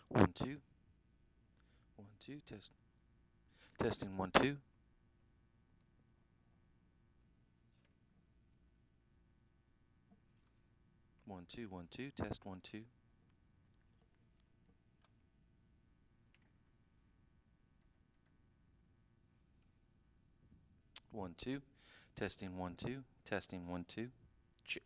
One, two. One, two. Test. Testing one, two. One, two, one, two. Test one, two. One, two. Testing one, two. Testing one, two. Ch-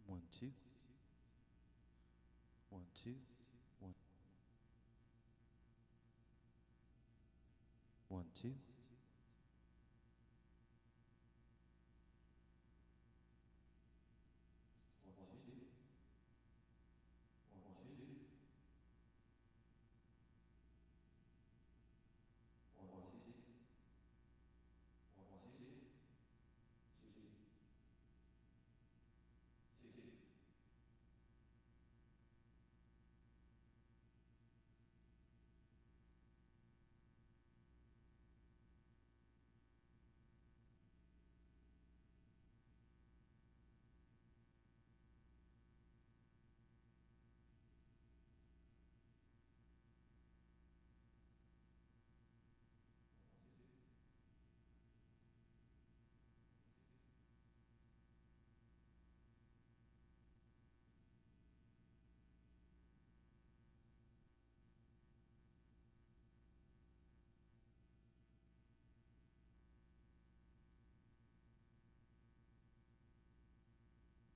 One, two. One, two. One, one, two.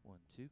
One, two.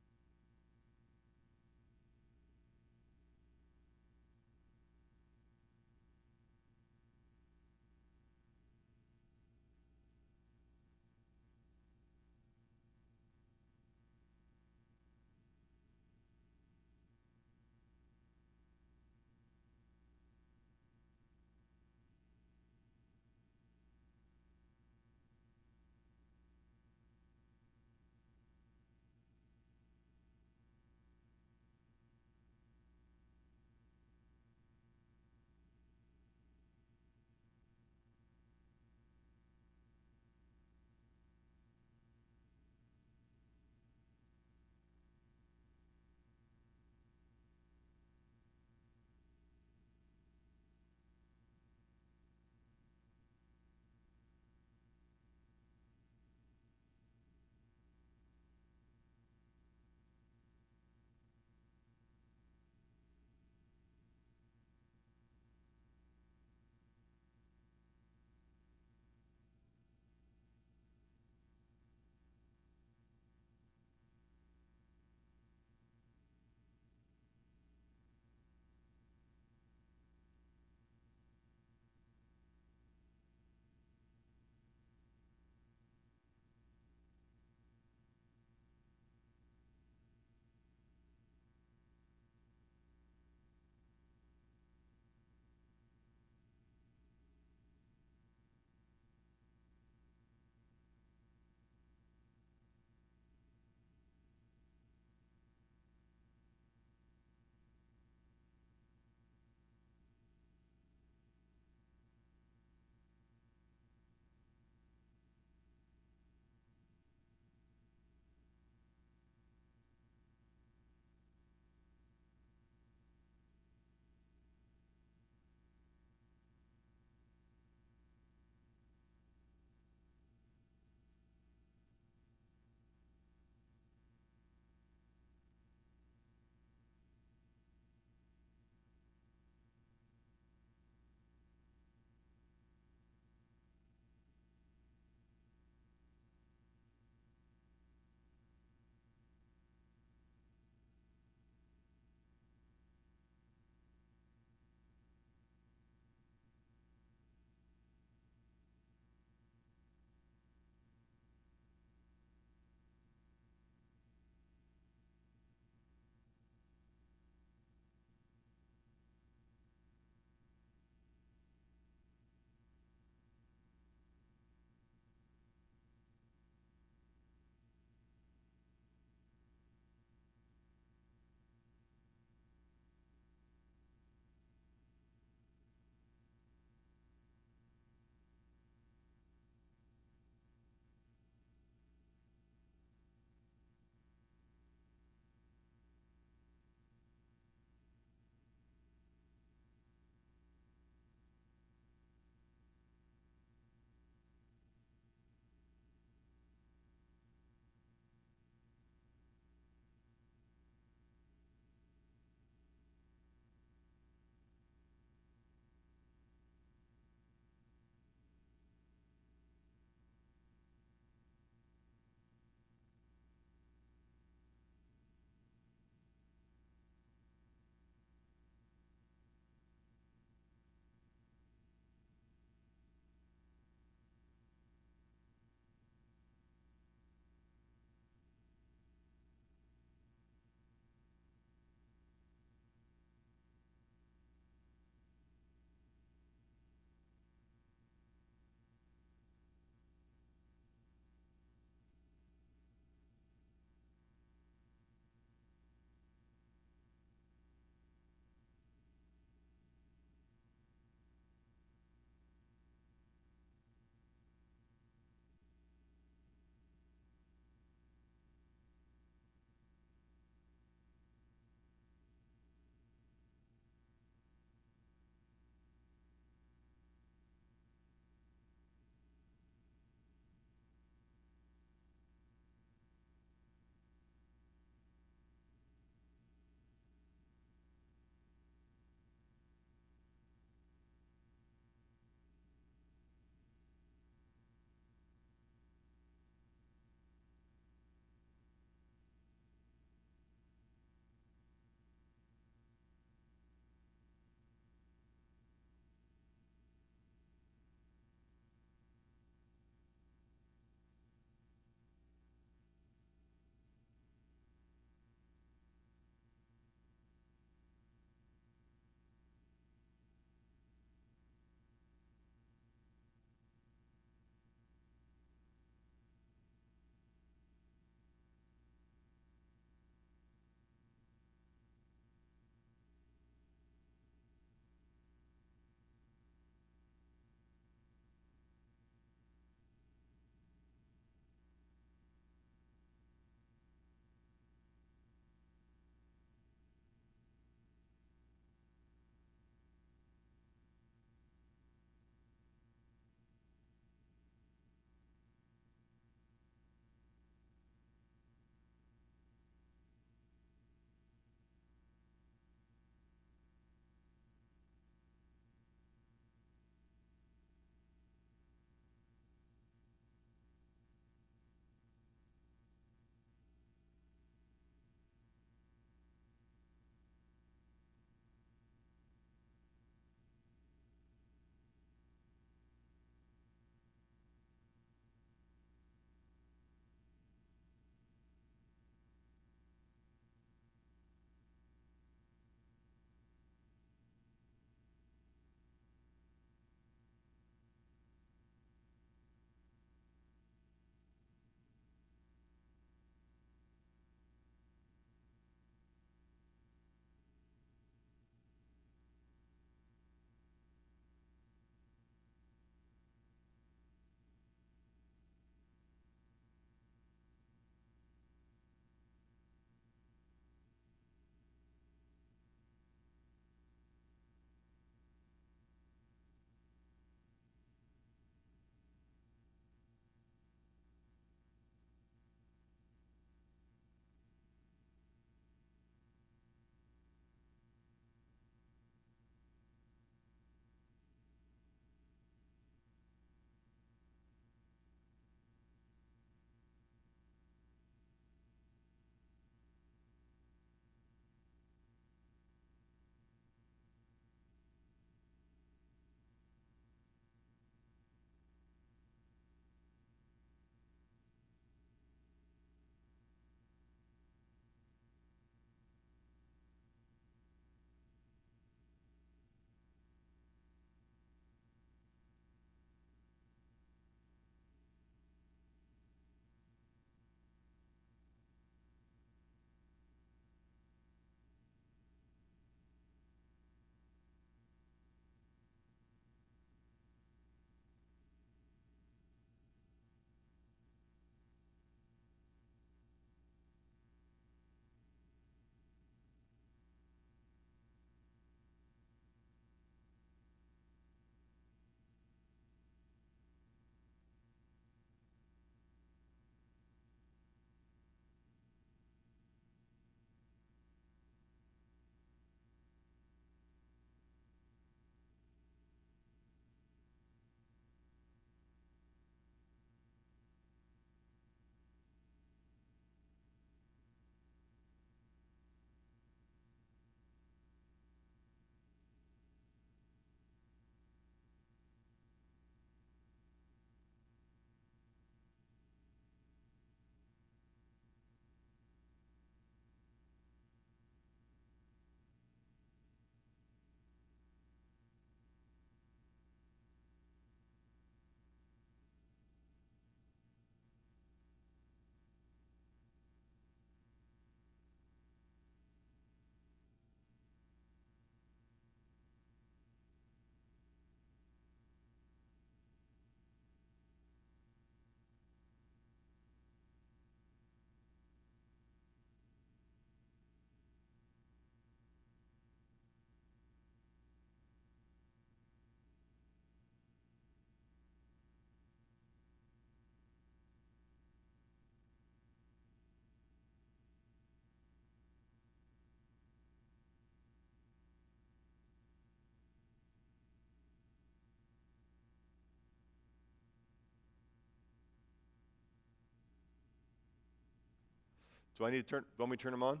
Do I need to turn? Want me to turn them on?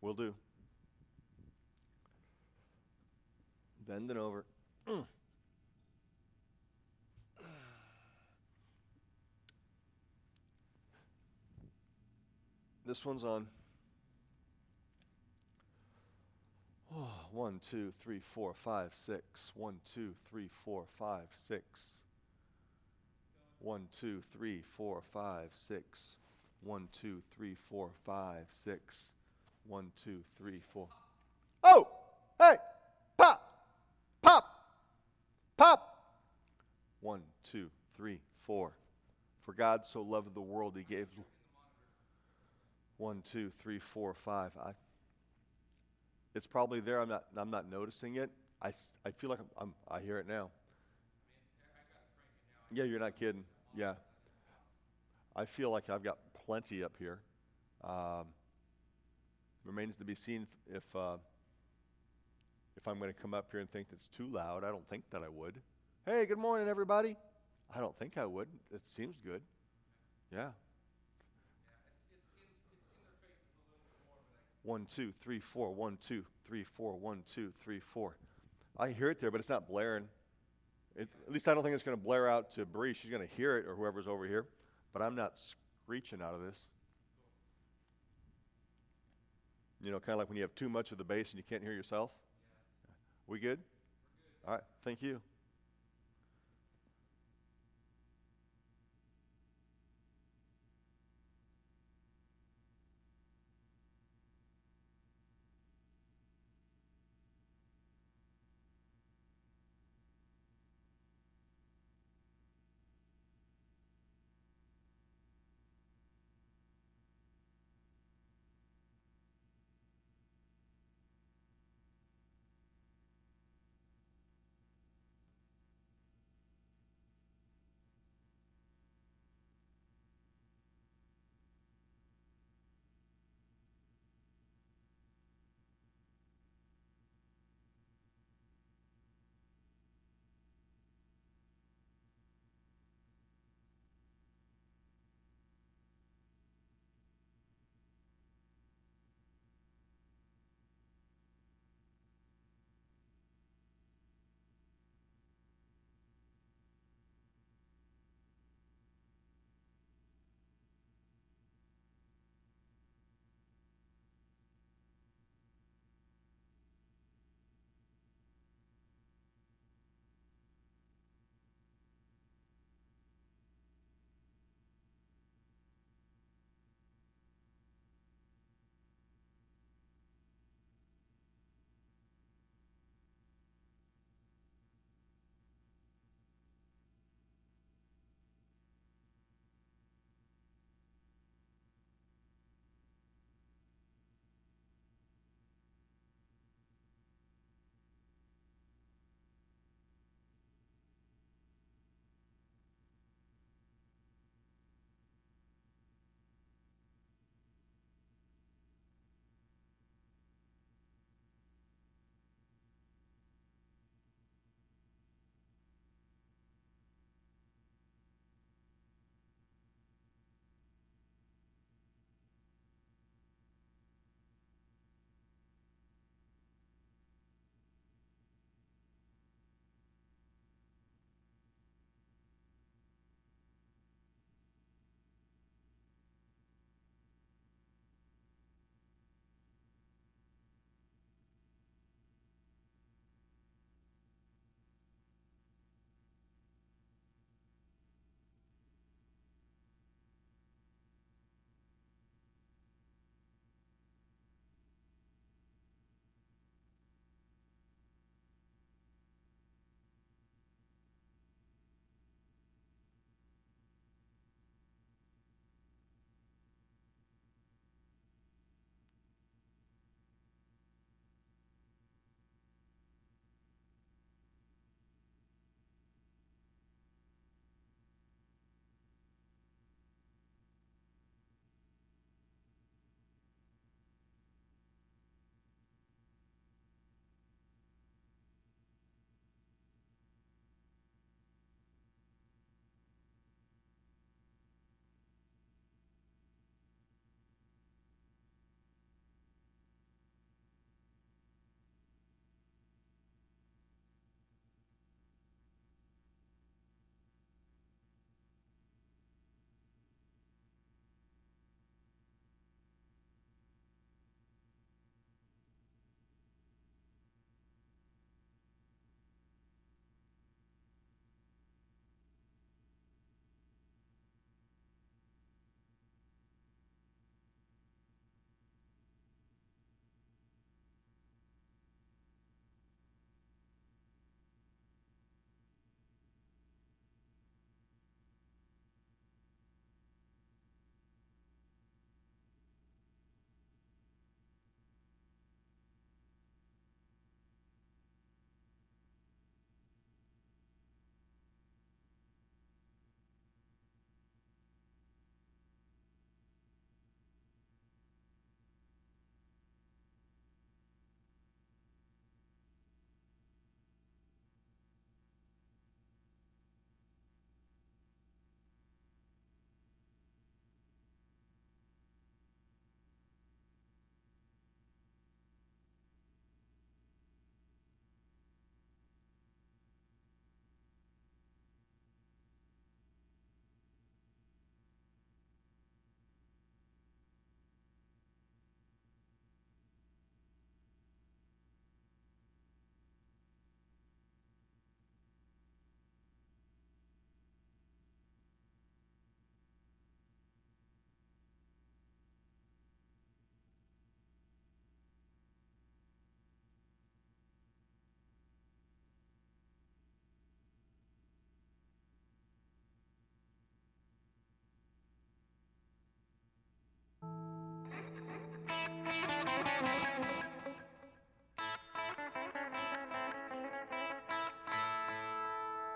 Will do. Bending over. This one's on. Oh, 1, 2, 3, 4, 5, 6. 1, 2, 3, 4, 5, 6. 1, 2, 3, 4, 5, 6. 1, 2, 3, 4, 5, 6. 1, 2, 3, 4. Oh! Hey! Pop! Pop! Pop! 1, 2, 3, 4. For God so loved the world, he gave. 1, 2, 3, 4, 5. It's probably there. I'm not noticing it. I feel like I hear it now. Yeah, you're not kidding. Yeah, I feel like I've got plenty up here. Um, Remains to be seen if I'm going to come up here and think it's too loud. I don't think that I would. Hey, good morning, everybody. I don't think I would. It seems good. Yeah. 1, 2, 3, 4. 1, 2, 3, 4. 1, 2, 3, 4. I hear it there, but it's not blaring. At least I don't think it's going to blare out to Bree. She's going to hear it, or whoever's over here. But I'm not screeching out of this. You know, kind of like when you have too much of the bass and you can't hear yourself. We good? All right. Thank you.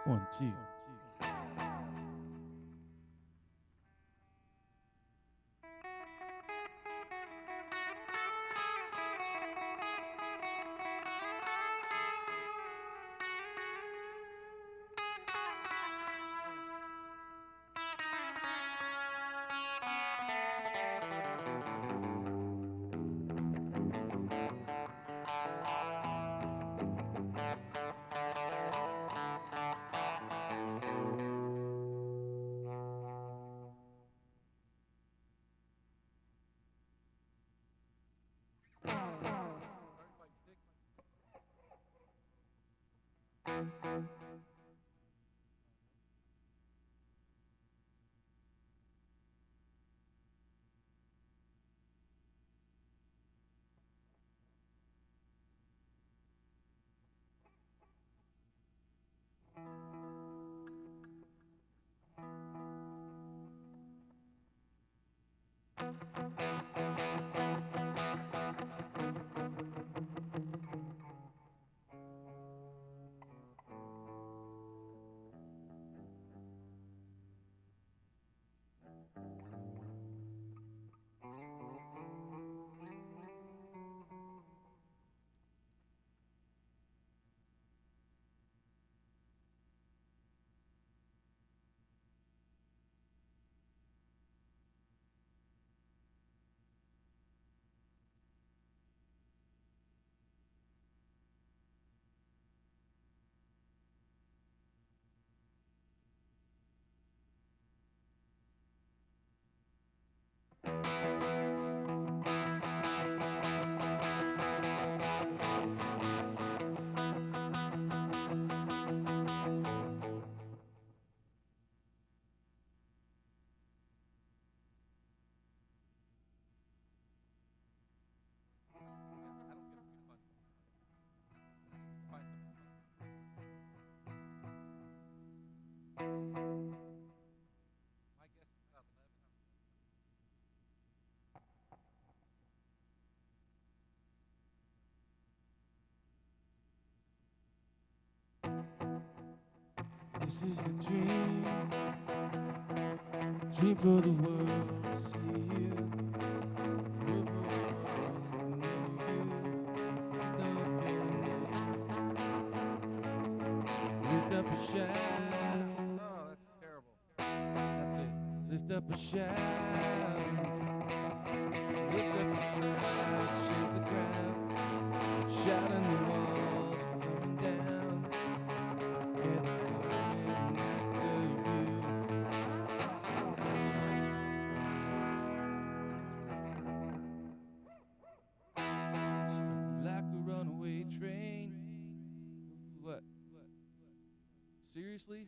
1, 2. This is a dream, dream for the world to see you. We're both one, know you, love your name. Lift up a shout. Oh, that's terrible. That's it. Lift up a shout. Lift up a smile, shake the ground. Shout in the walls are coming down. And they're coming after you. Stuck like a runaway train. What? Seriously?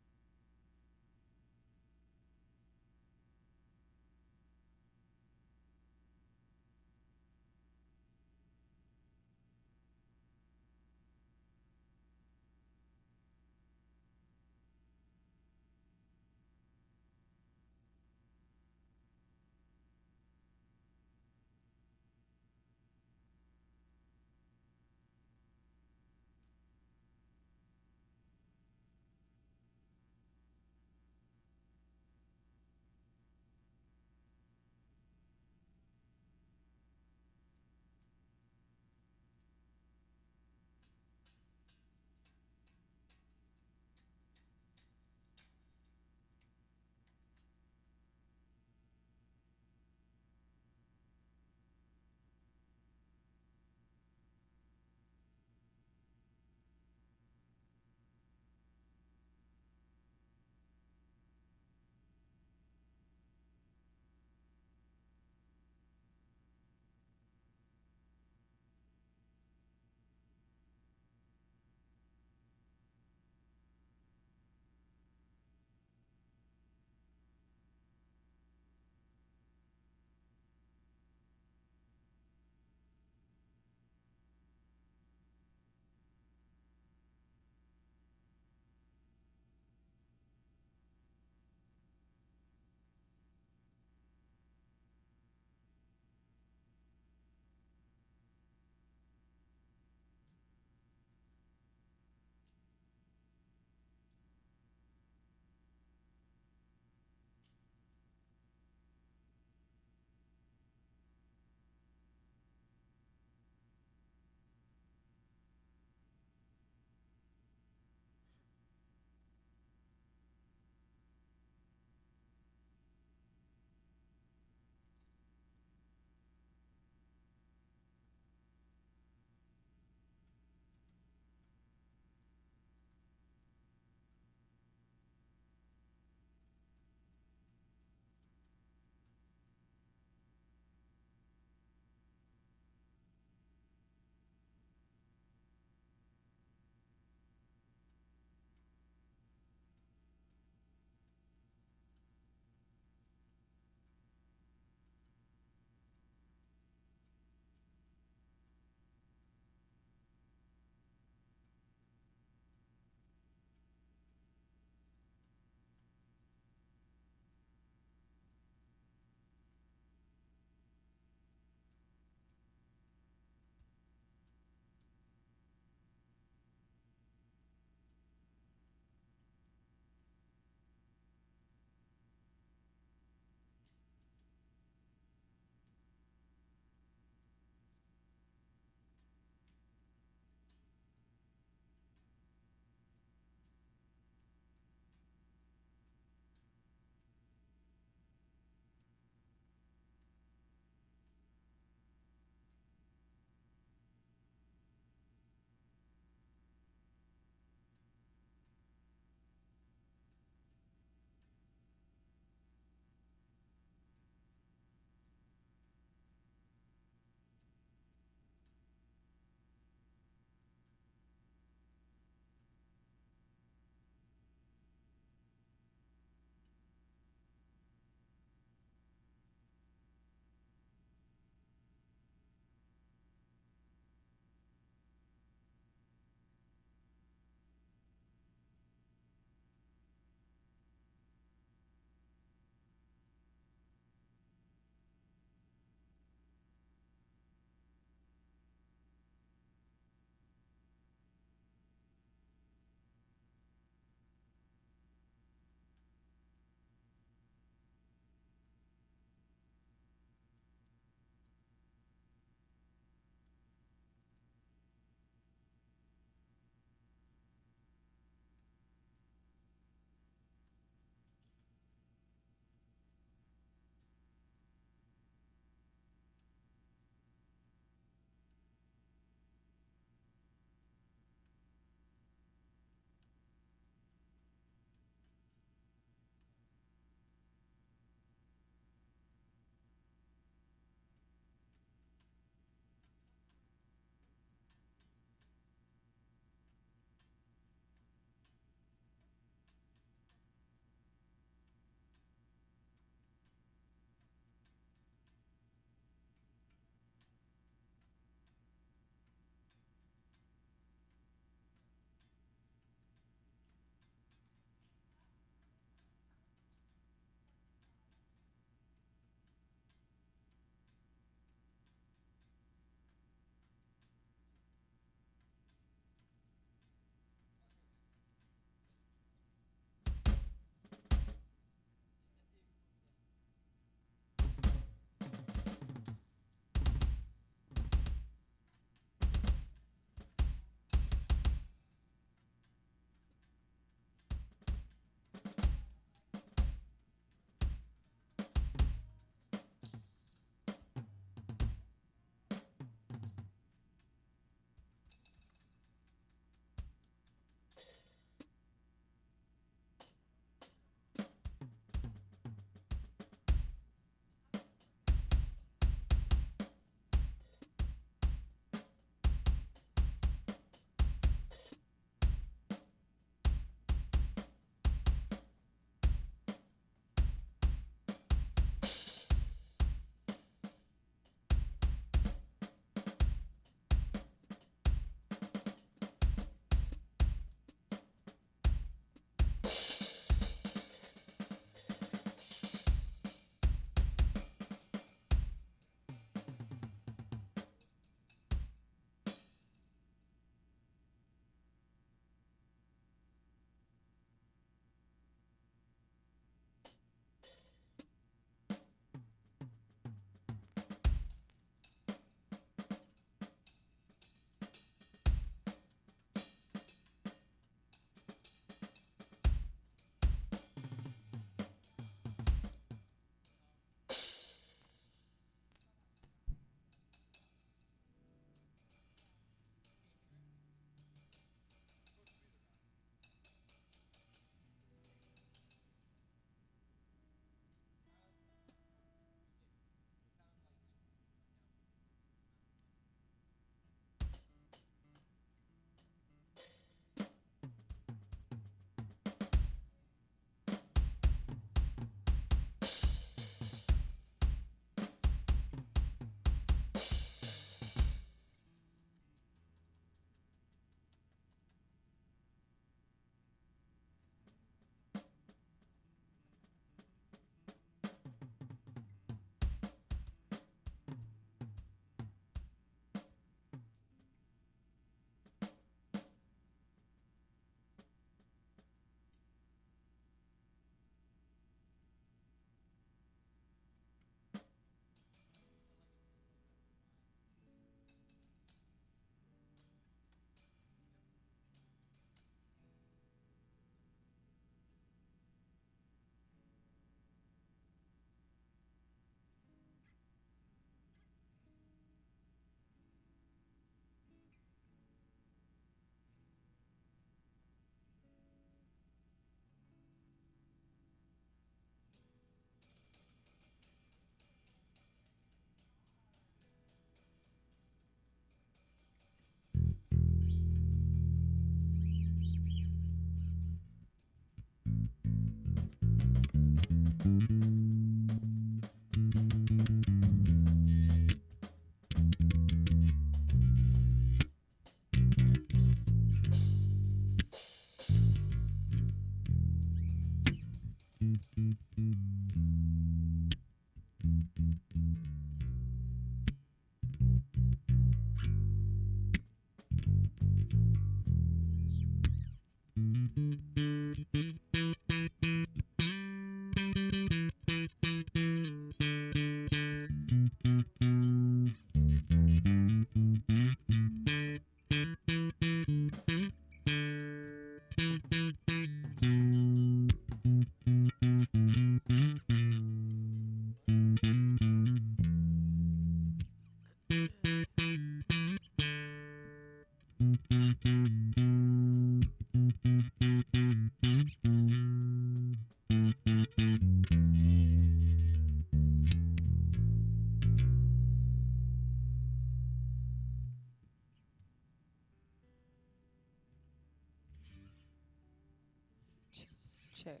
Check.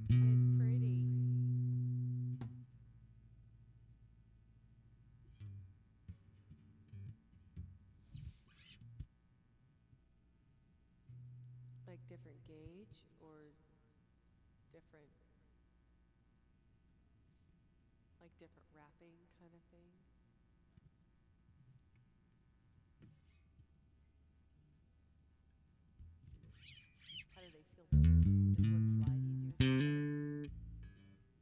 It's pretty. Like different gauge or different, like different wrapping kind of thing? How do they feel? Does one slide easier than the other?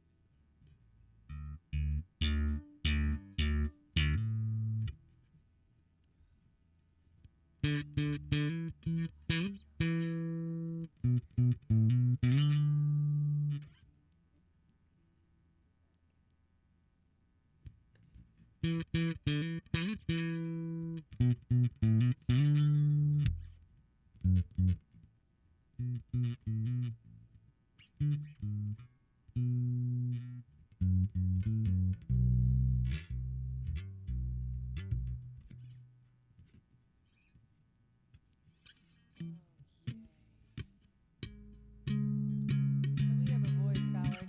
Tell me you have a voice, Alex.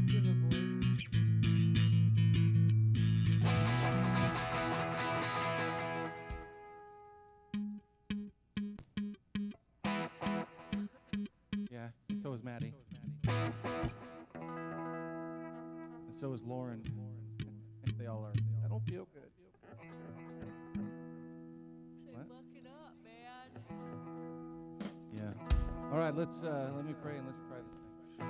Do you have a voice? Yeah, so is Maddie. And so is Lauren. They all are. I don't feel good. What? Buck it up, man. Yeah. All right, let me pray and let's try this thing.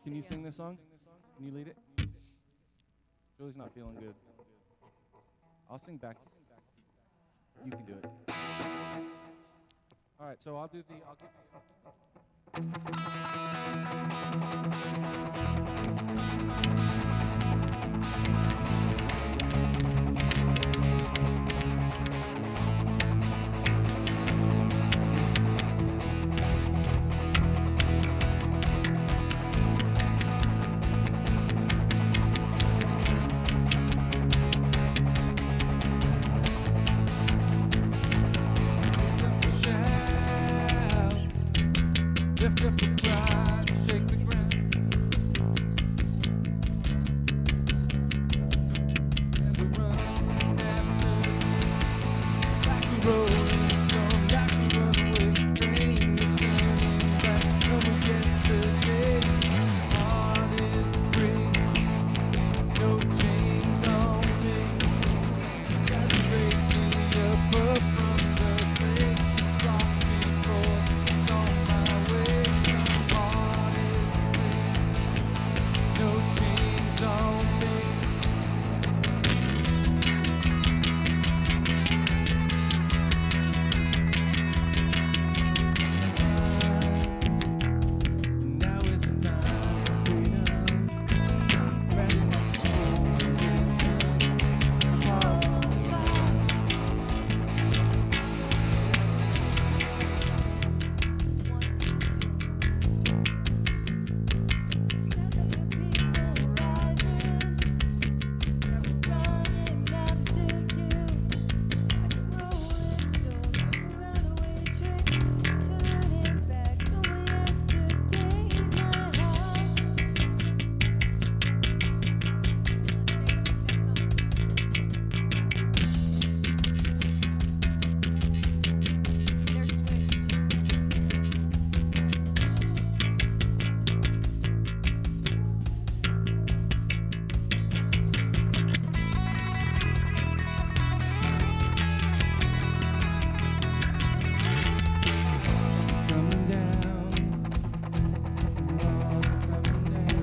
Can you sing this song? Can you lead it? Julie's not feeling good. I'll sing back. You can do it. All right, so I'll do the. Shout, Lift up the pride and shake the ground. And we're running after like a rolling stone, like a runaway train. We're turning back from yesterday. Heart is free, no chains on me. God raised me up from the grave. Lost before it's on my way. Heart is free, no chains on me. Now is the time for freedom. Ready for heart on fire. Coming down, walls are coming down,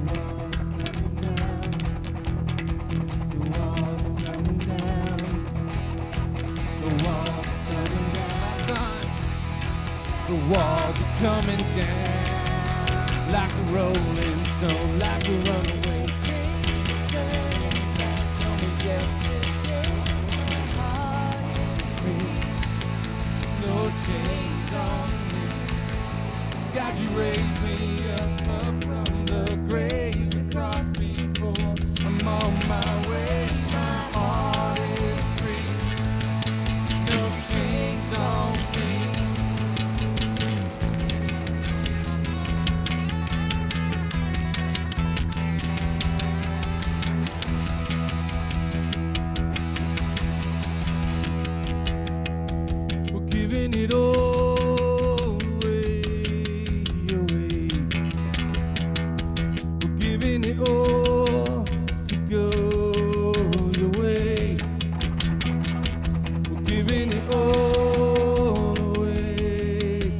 walls are coming down, the walls are coming down, the walls are coming down. Last time, the walls are coming down like a rolling stone, like a runaway train. Turning back from yesterday, my heart is free. No chains on me. God, you raised me up from the grave. The cross before I'm on my way. My heart is free. No chains on me. We're giving it all away. We're giving it all to go your way. We're giving it all away.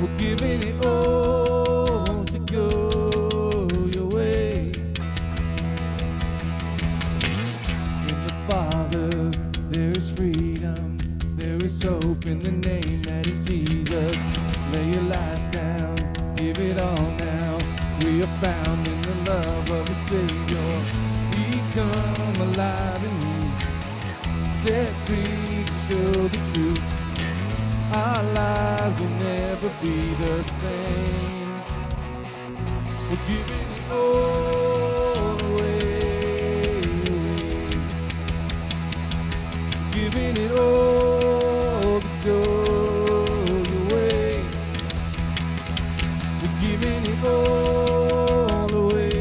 We're giving it all to go your way. In the Father, there is freedom, there is hope in the name that is Jesus. Lay your life down, give it all now. We are found in the love of the Savior. We come alive in you, set free to show the truth. Our lives will never be the same. We're giving it all away. Giving it all to go your way. We're giving it all away.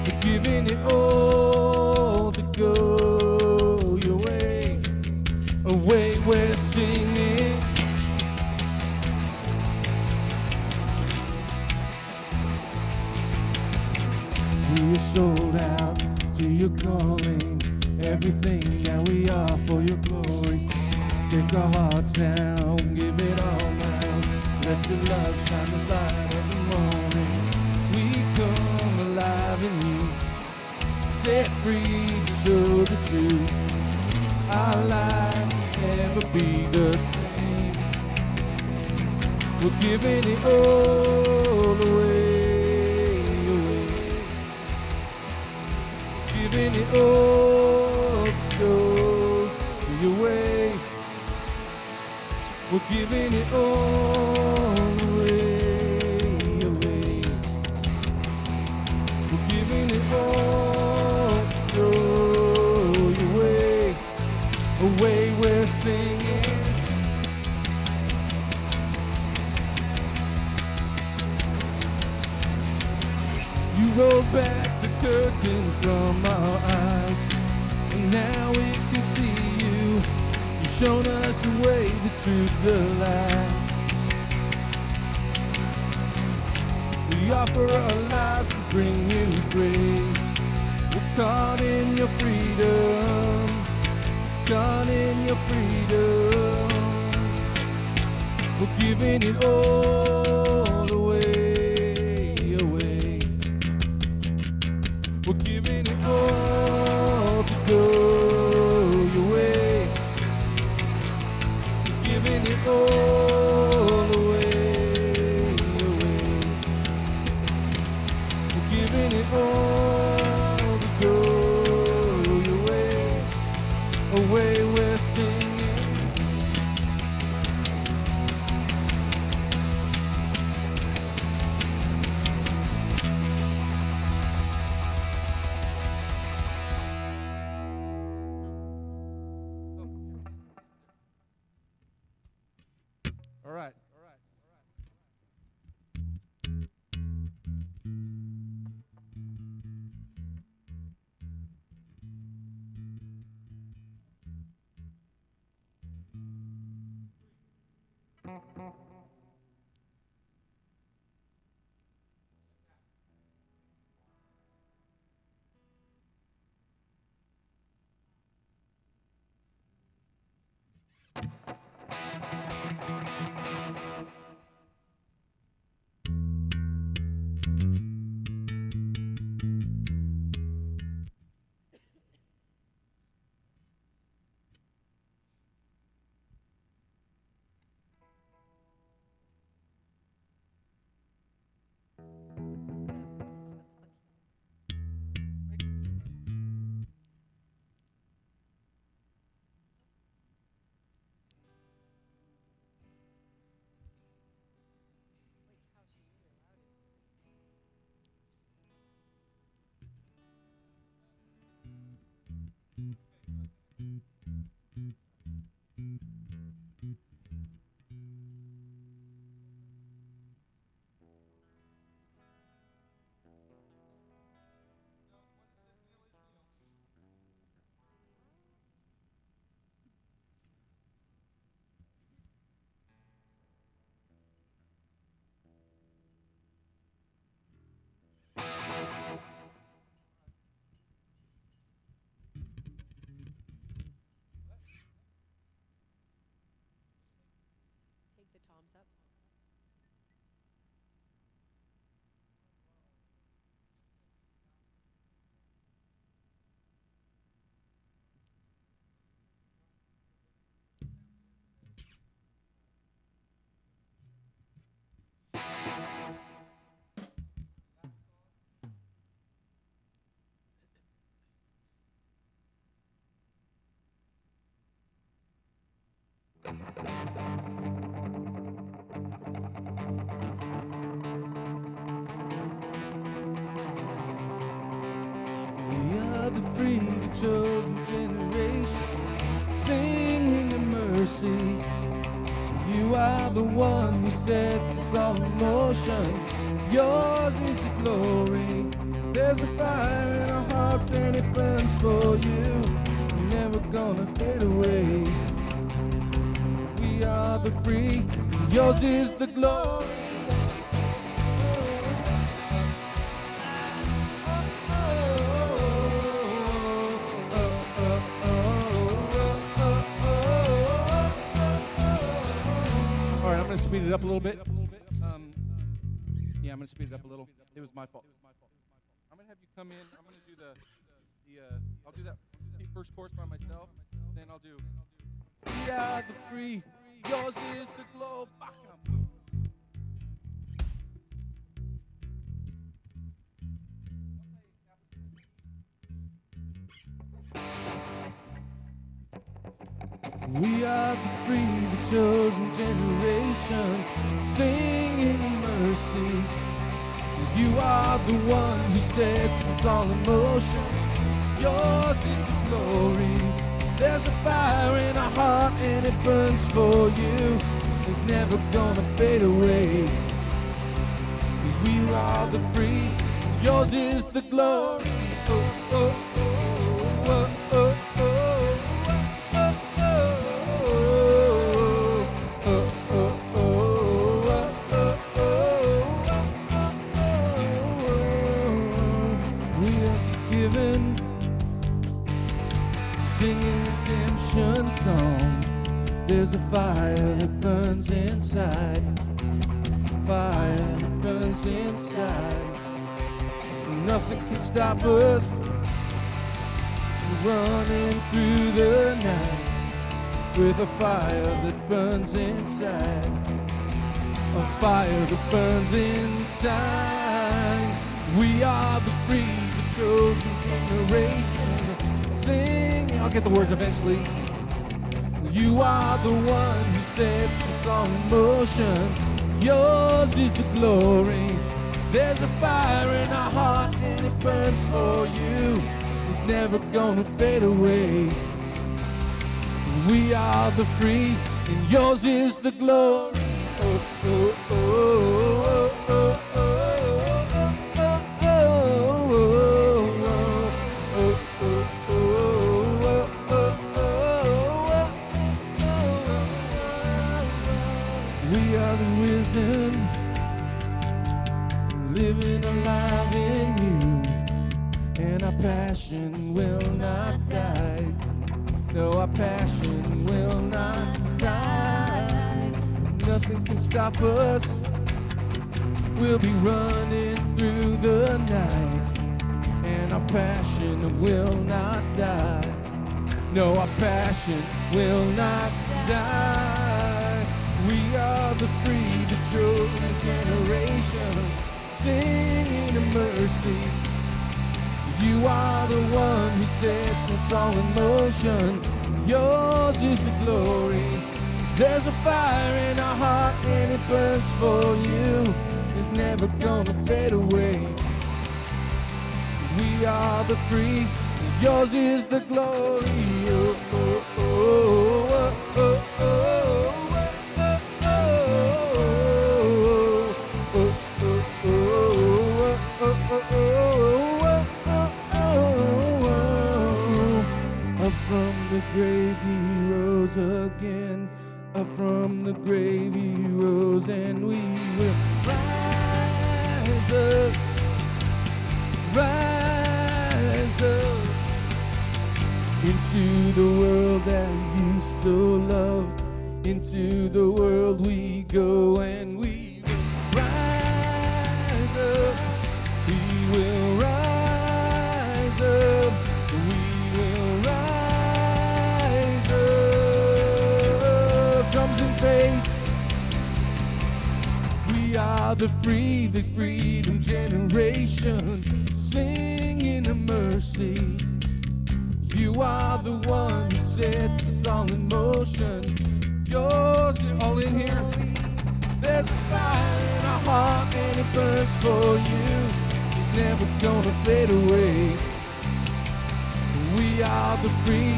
We're giving it all to go your way. Away we're singing. We are sold out to your calling, everything that we are for your glory. Take our hearts down, give it all now. Let your love shine as light of the morning. We come alive in you, set free to show the truth. Our lives will never be the same. We're giving it all away. Giving it all to go your way. We're giving it all away. We're giving it all to go your way. the curtain from our eyes, and now we can see you. You've shown us the way, the truth, the light. We offer our lives to bring you praise. We're caught in your freedom, caught in your freedom. We're giving it all away, away. We're giving it all to go your way. We're giving it all away, away. We're giving it all to go your way, away. We're singing. All right. Take the toms up. We are the free, the chosen generation, singing in mercy. You are the one who sets us all in motion. Yours is the glory. There's a fire in our heart and it burns for you. Never gonna fade away. We are the free. Yours is the glory. All right, I'm going to speed it up a little bit. Yeah, I'm going to speed it up a little. It was my fault. I'm going to have you come in. I'm going to do I'll do that first chorus by myself. Then I'll do, we are the free. Yours is the glow. Fuck 'em. We are the free, the chosen generation, singing in mercy. You are the one who sets us all in motion. Yours is the glory. There's a fire in our heart and it burns for you. It's never gonna fade away. We are the free. Yours is the glory. Oh, oh, oh, oh, oh, given, singing redemption song. There's a fire that burns inside, fire that burns inside. Nothing can stop us from running through the night with a fire that burns inside, a fire that burns inside. We are the free, the chosen generation. Sing, I'll get the words eventually. You are the one who sets us all in motion. Yours is the glory. There's a fire in our hearts and it burns for you. It's never gonna fade away. We are the free and yours is the glory. Oh, oh, oh, oh, oh, oh. We are the risen, living alive in you, and our passion will not die. No, our passion will not die. Nothing can stop us. We'll be running through the night, and our passion will not die. No, our passion will not die. We are the free, the chosen generation, singing in mercy. You are the one who sets us all in motion. Yours is the glory. There's a fire in our heart and it burns for you. It's never gonna fade away. We are the free. Yours is the glory. Oh, oh, oh, oh, oh, oh. Up from the grave he rose again. Up from the grave he rose, and we will rise up, rise up into the world that you so loved. Into the world we go, and we will rise up. We will rise up. We will rise up. Drums and bass. We are the free, the freedom generation, singing in mercy. You are the one who sets us all in motion. Yours is all in here. There's a fire in our heart and it burns for you. It's never gonna fade away. We are the free.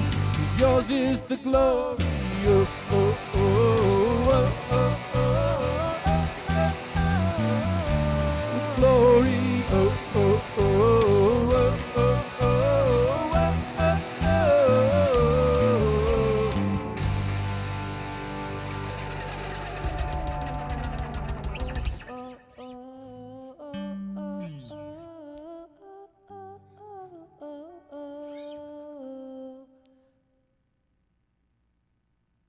Yours is the glory. Oh, oh, oh, oh, oh, oh, oh. The glory. Oh, oh, oh, oh, oh, oh, oh, oh, oh.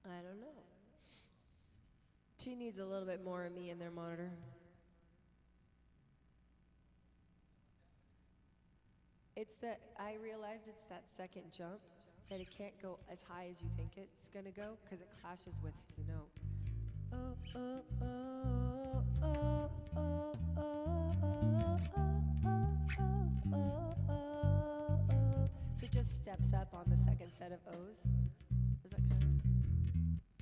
I don't know. She needs a little bit more of me in their monitor. It's that I realize it's that second jump that it can't go as high as you think it's gonna go because it clashes with his note. Oh, oh, oh, oh, oh, oh, oh, oh, oh, oh, oh, oh. So it just steps up on the second set of O's.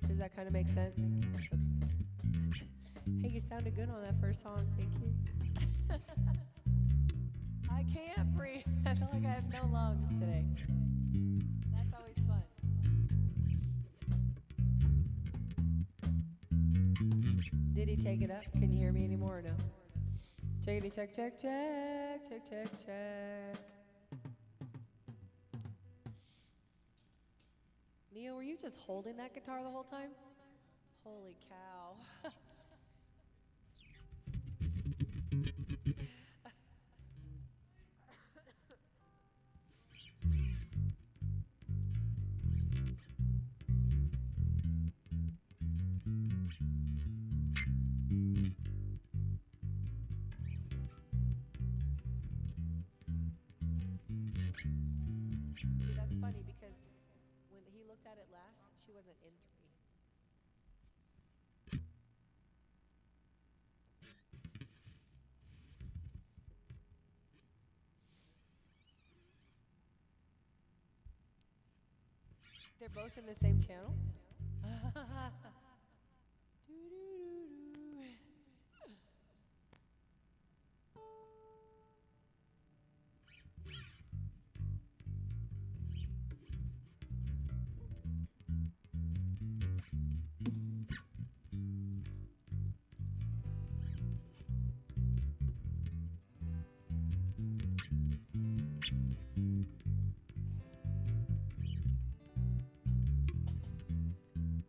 Does that kind of make sense? Okay. Hey, you sounded good on that first song. Thank you. I can't breathe. I feel like I have no lungs today. That's always fun. Did he take it up? Can you hear me anymore or no? Checkity check, check, check, check, check, check. Neil, were you just holding that guitar the whole time? Holy cow. See, that's funny because when he looked at it last, she wasn't in 3. They're both in the same channel? Doo-doo-doo-doo.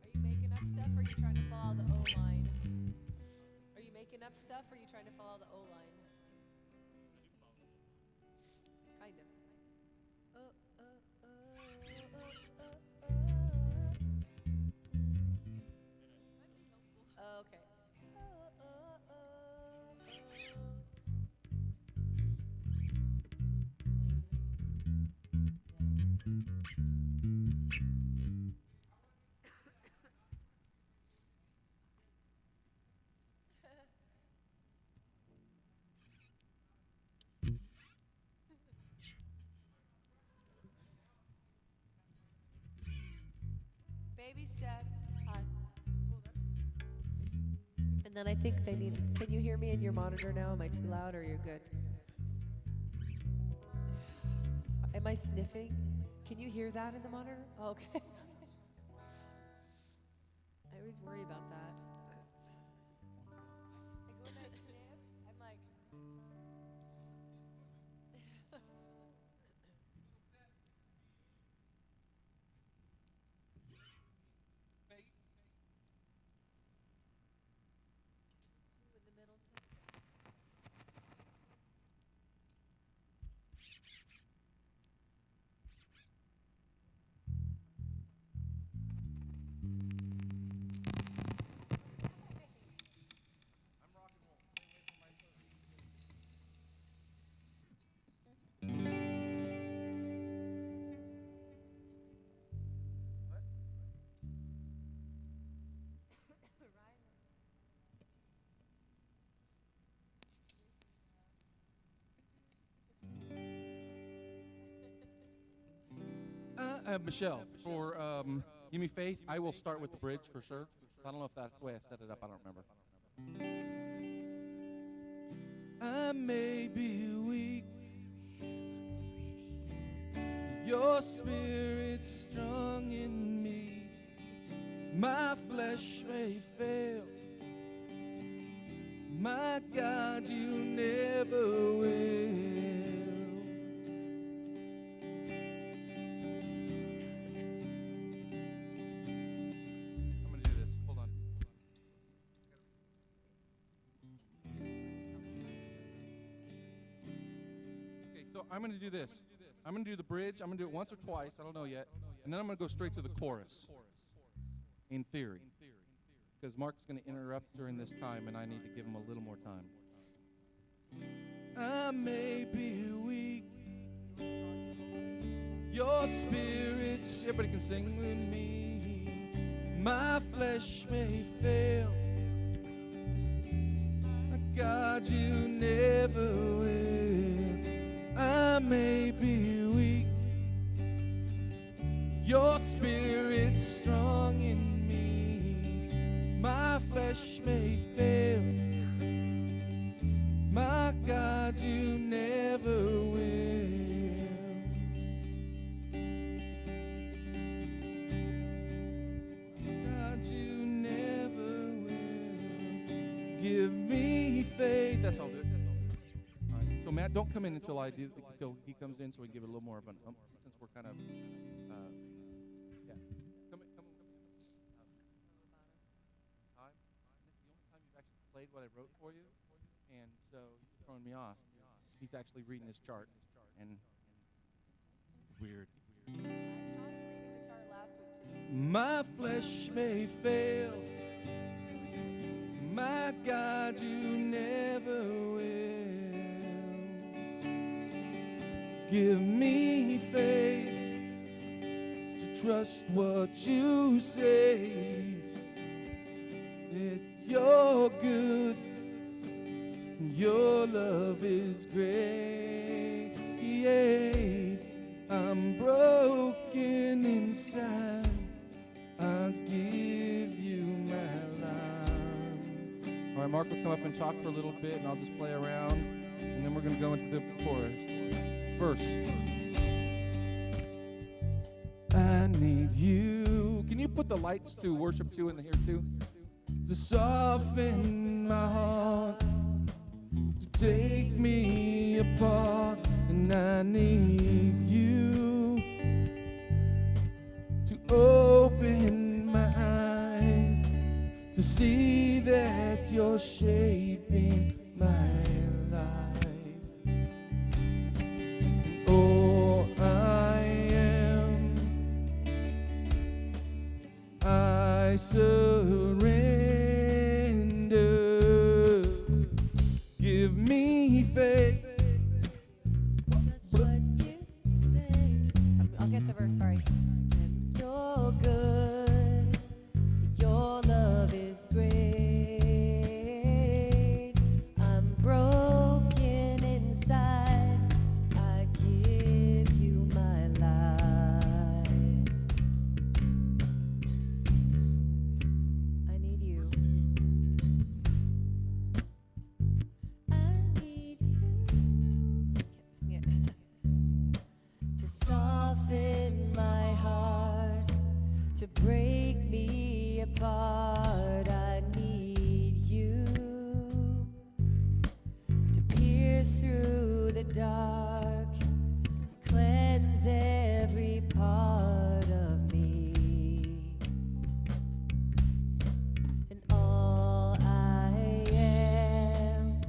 Are you making up stuff or are you trying to follow the O line? Are you making up stuff or are you trying to follow the O line? Kind of. Oh, okay. Baby steps. Hi. And then I think they need. Can you hear me in your monitor now? Am I too loud or you're good? Am I sniffing? Can you hear that in the monitor? Oh, okay. I always worry about that. Like when I sniff, I'm like. Who in the middle said? Michelle, for Give Me Faith, I will start with the bridge for sure. I don't know if that's the way I set it up. I don't remember. I may be weak, your spirit's strong in me. My flesh may fail, my God, you never will. I'm gonna do this. Hold on. Okay, so I'm gonna do this. I'm gonna do the bridge. I'm gonna do it once or twice. I don't know yet. And then I'm gonna go straight to the chorus. In theory. Because Mark's going to interrupt during this time, and I need to give him a little more time. I may be weak, your spirit's, everybody can sing with me. My flesh may fail, God, you never will. I may be weak, your spirit's strong in me. My flesh may fail, my God, you never will. God, you never will. Give me faith. That's all good. Matt, don't come in until until he comes in, so we can give it a little more of an since we're kind of, yeah. Come in. Time. This is the only time you've actually played what I wrote for you, and so you're throwing me off. He's actually reading his chart, and weird. I saw you reading the chart last week too. My flesh may fail, my God, you never will. Give me faith to trust what you say, that you're good, and your love is great. Yeah, I'm broken inside, I'll give you my life. All right, Mark will come up and talk for a little bit, and I'll just play around, and then we're going to go into the chorus. Verse. I need you. Can you put the lights to worship 2 in here too? To soften my heart, to take me apart, and I need you to open my eyes, to see that you're shaping my life. Oh, I surrender. Give me faith. Just what you say. I'll get the verse, sorry. You're good. Your love is great. I'm broken inside. I give you my life. I need you. I need you. Can't sing it. To soften my heart, to break me apart. I need you to pierce through the dark, cleanse every part of me. And all I am,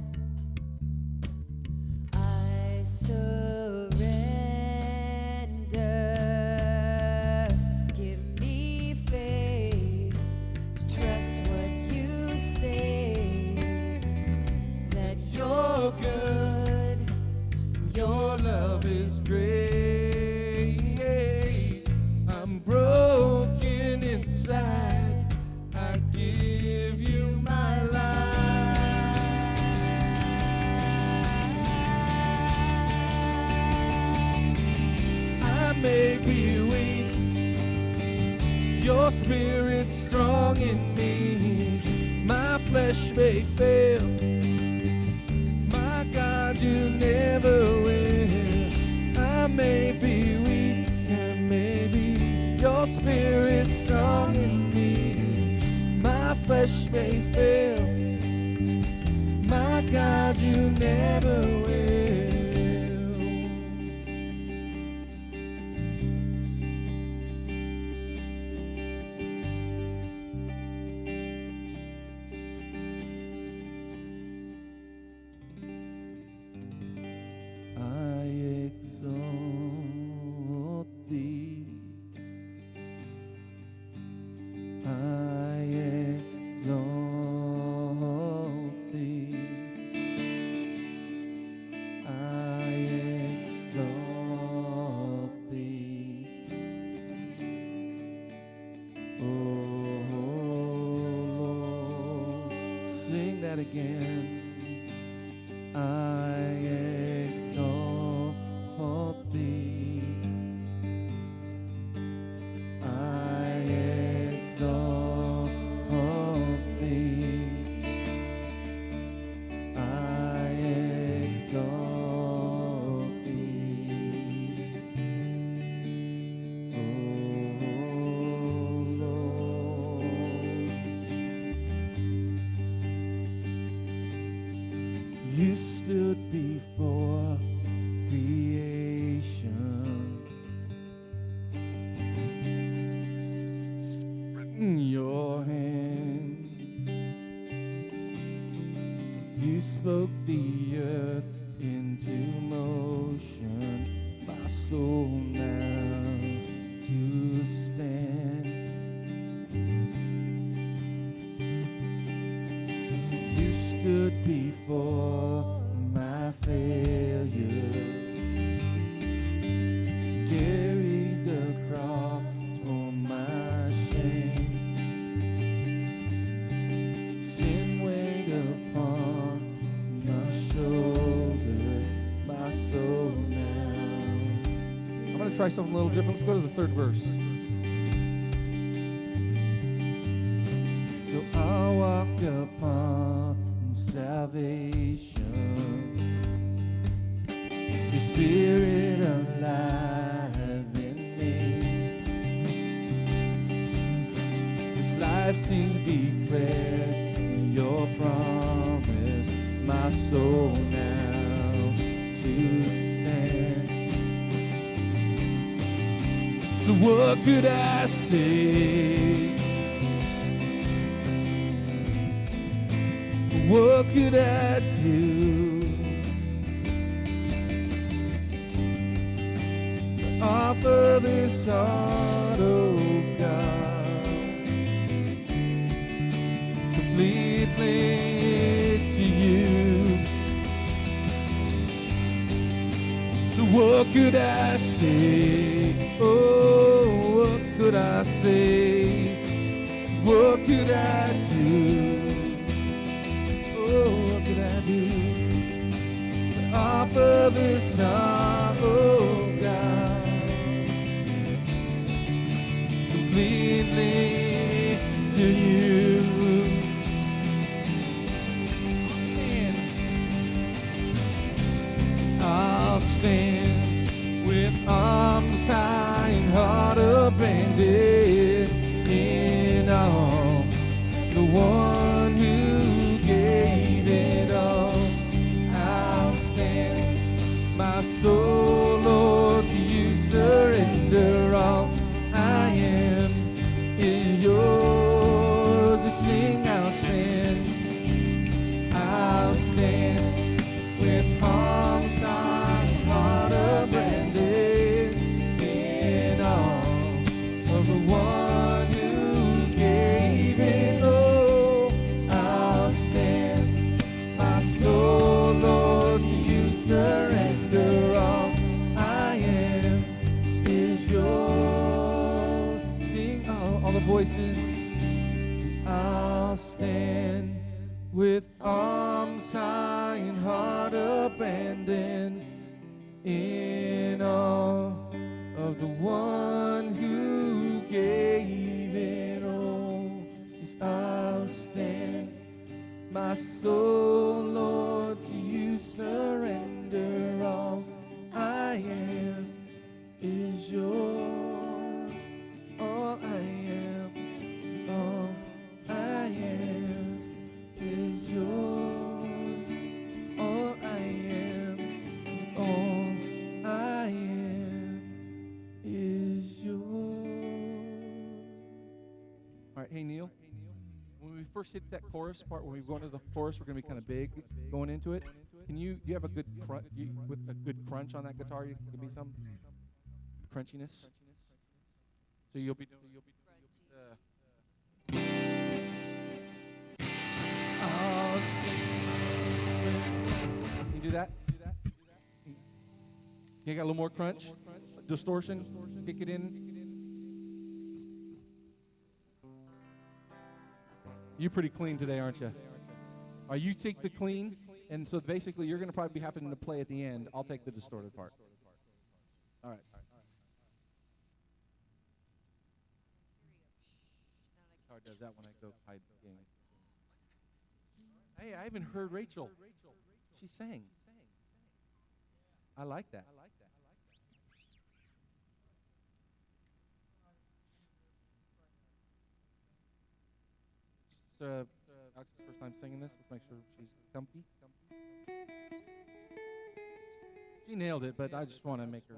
I surrender. Give me faith to trust what you say, that you're good, Your love is great. I'm broken inside. I give you my life. I may be weak, your spirit's strong in me. My flesh may fail, my God, you never will. I may be weak, and maybe your spirit's strong in me. My flesh may fail, my God, you never will. I exalt thee. I exalt thee. I exalt thee. Oh Lord, sing that again. I exalt thee. I exalt thee. I exalt thee. Oh Lord. soul now to stand. You stood before my failure, carried the cross for my shame. Sin weighed upon my shoulders, my soul now. I'm going to try something a little different. Let's go to the third verse. So I walked upon salvation, the Spirit alive in me. It's life to declare your promise, my soul now to stand. So what could I say? What could I do to offer this heart, oh God, completely to you? So what could I say? Oh, what could I say? What could I do? Oh, what could I do to offer this heart, oh God, completely to you? I'll stand with arms high and heart abandoned in all the one who gave it all. I'll stand, my soul, Lord, to you surrender all. I am is yours. To sing, I'll stand. I'll stand with arms high, heart abandoned in all of the one who gave it all. I'll stand, my soul, Lord, to you surrender all. I am is yours. Sing all the voices. I'll stand with arms high and heart abandoned in awe of the one who gave it all. Yes, I'll stand, my soul, Lord, to you surrender all. I am is yours. All I am, all I am is yours. All I am, all I am is yours. All right, hey Neil. When we first hit that chorus part, when we go into the chorus, we're going to be kind of big going into it. Can you have a good with a good crunch on that guitar? You give me some crunchiness. So you'll be. I'll sing. Can you do that? You got a little more crunch, distortion. Kick it in. You're pretty clean today, aren't you? You take the clean, and so basically you're going to probably be having to play at the end. I'll take the distorted part. All right. How does that when I go hide the game? Hey, I haven't heard Rachel. She sang. I like that. Alex's first time singing this. Let's make sure she's comfy. She nailed it, but I just want to make her,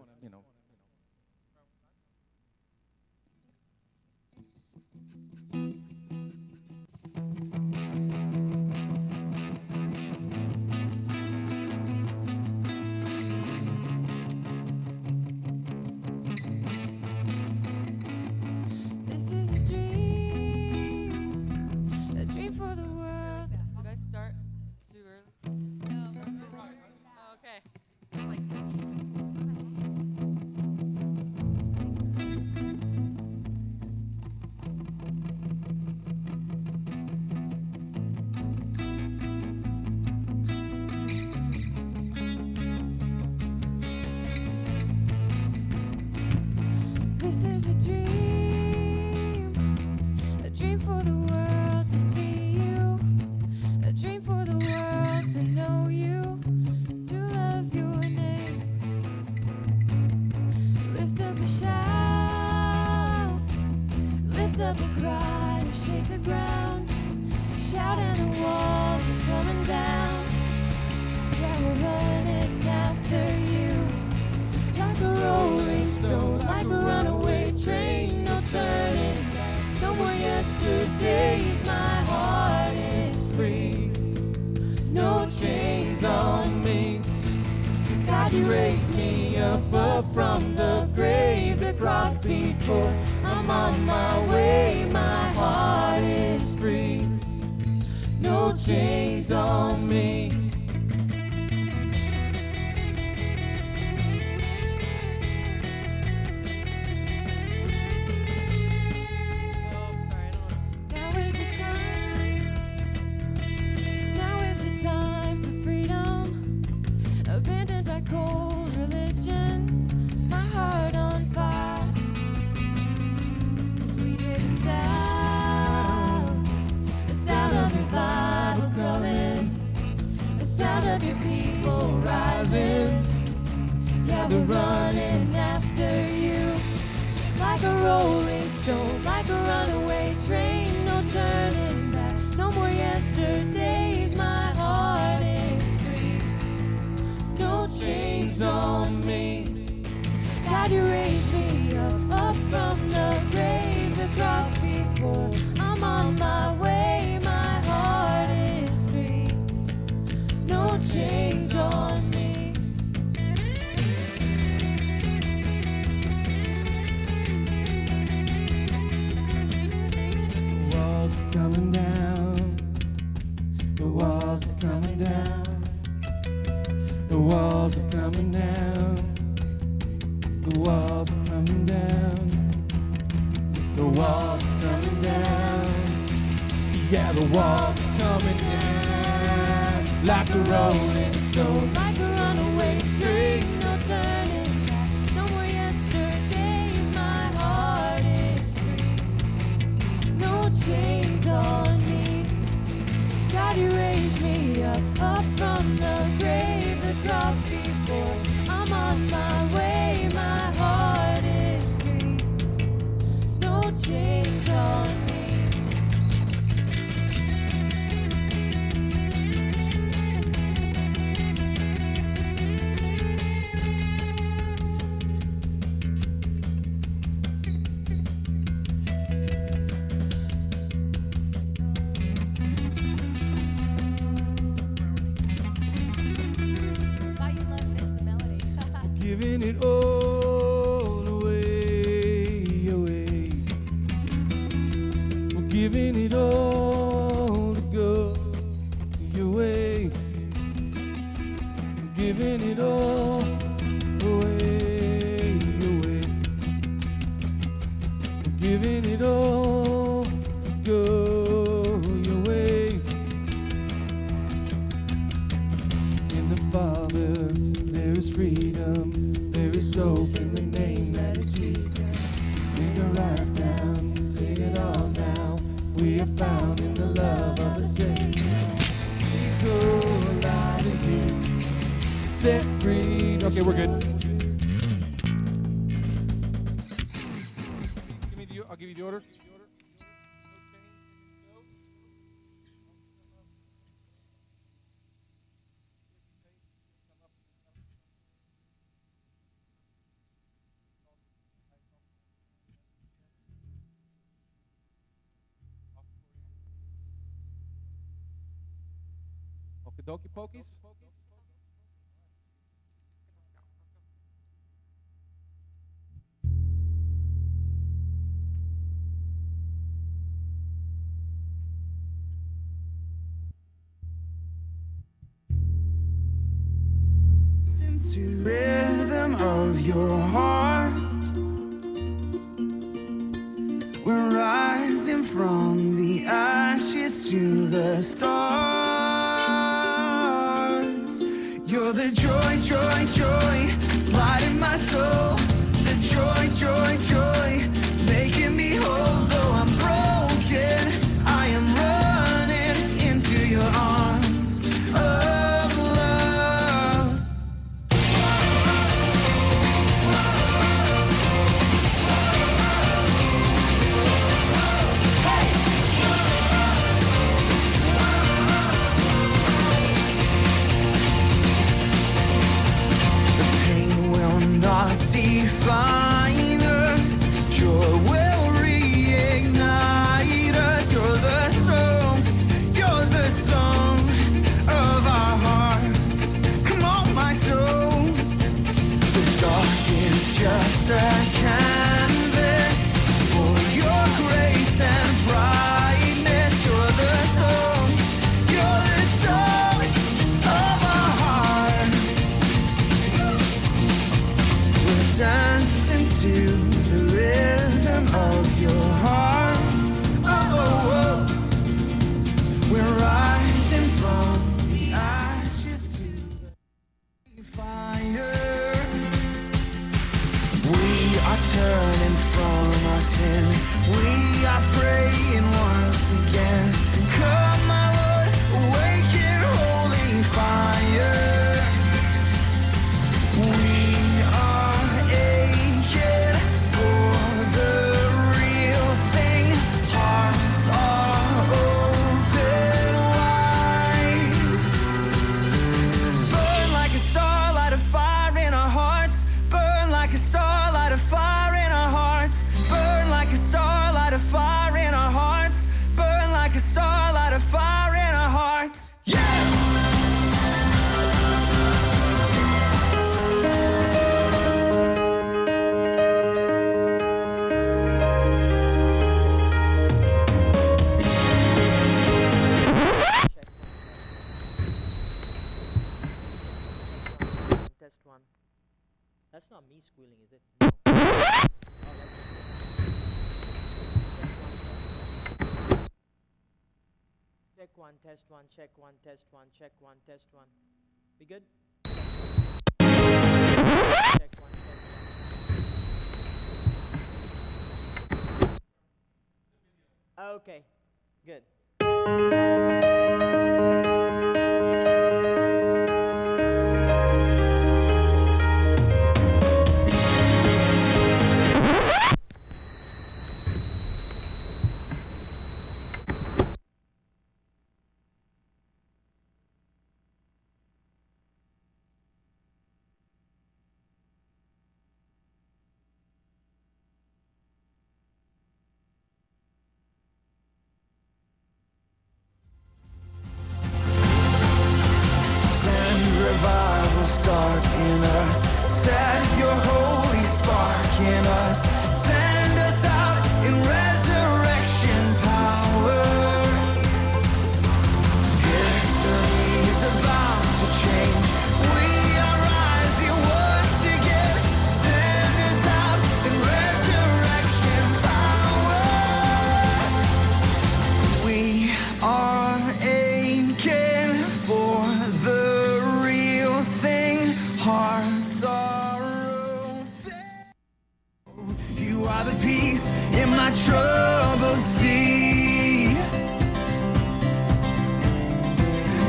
dream for the world to see you, a dream for the world to know you, to love your name. Lift up a shout, lift up a cry to shake the ground. Shout and the walls are coming down. Yeah, we're running after you, like a rolling stone, like a runaway train. No turning back, no more yesterdays. My heart is free, no chains on me. God, you raised me up from the grave, the cross before I'm on my way. My heart is free, no chains on me. Now is the time, now is the time for freedom, abandoned by cold religion, my heart on fire. So we hear the sound of revival coming, the sound of your people rising. Yeah, they're running after you, like a rolling stone, like a runaway train. No turning back, no more yesterdays. My heart is free, no chains on me. God, you raised me up from the grave, the cross before I'm on my way. My heart is free, no chains on me. The walls are coming down. The walls are coming down. The walls are coming down. The walls are coming down. The walls are coming down. Yeah, the walls are coming down. Like a rolling stone, Like a runaway train, no turning back, no more yesterdays. My heart is free, no chains on me. God, you raised me up from the grave, the cross before I'm on my way. My heart is free, no chains on me. Thought you loved the melody. giving it all away, away. We're giving it all to go your way. We're giving it all away, away. We're giving it all to go your way. In the Father, there is freedom, there is hope in the name that is Jesus. Take our life down, take it all now. We are found in the love of the Savior. We go alive in you, set free. Okay, we're good. I'll give you the order. Okie pokies. Listen to the rhythm of your heart. We're rising from the ashes to the stars. You're the joy, joy, joy, light in my soul. The joy, joy, joy, making me whole. Though I'm broken, define us. Joy will reignite us. You're the song of our hearts. Come on, my soul. The dark is just a canvas for your grace and brightness. You're the song of our hearts. We're dancing to the rhythm of your heart. Oh, oh, oh. We're rising from the ashes to the fire. We are turning from our sin. We are praying once again. Come, my Lord, awaken holy fire. We are aching for the real thing. Hearts are open wide. Burn like a star, light a fire in our hearts. Burn like a star, light a fire in our hearts. Burn like a star, light a fire in our hearts. Burn like a star, light a fire in our hearts. Yeah! Test one. That's not me squealing, is it? No. Oh, check one, test one, check one, test one, check one, test one. We good? Check one, test one. Okay, good. Revival start in us. Set your holy spark in us. Send us out in resurrection power. History is about to change. We are rising once again. Send us out in resurrection power. We are aching for the real thing. Hearts are open. You are the peace in my troubled sea.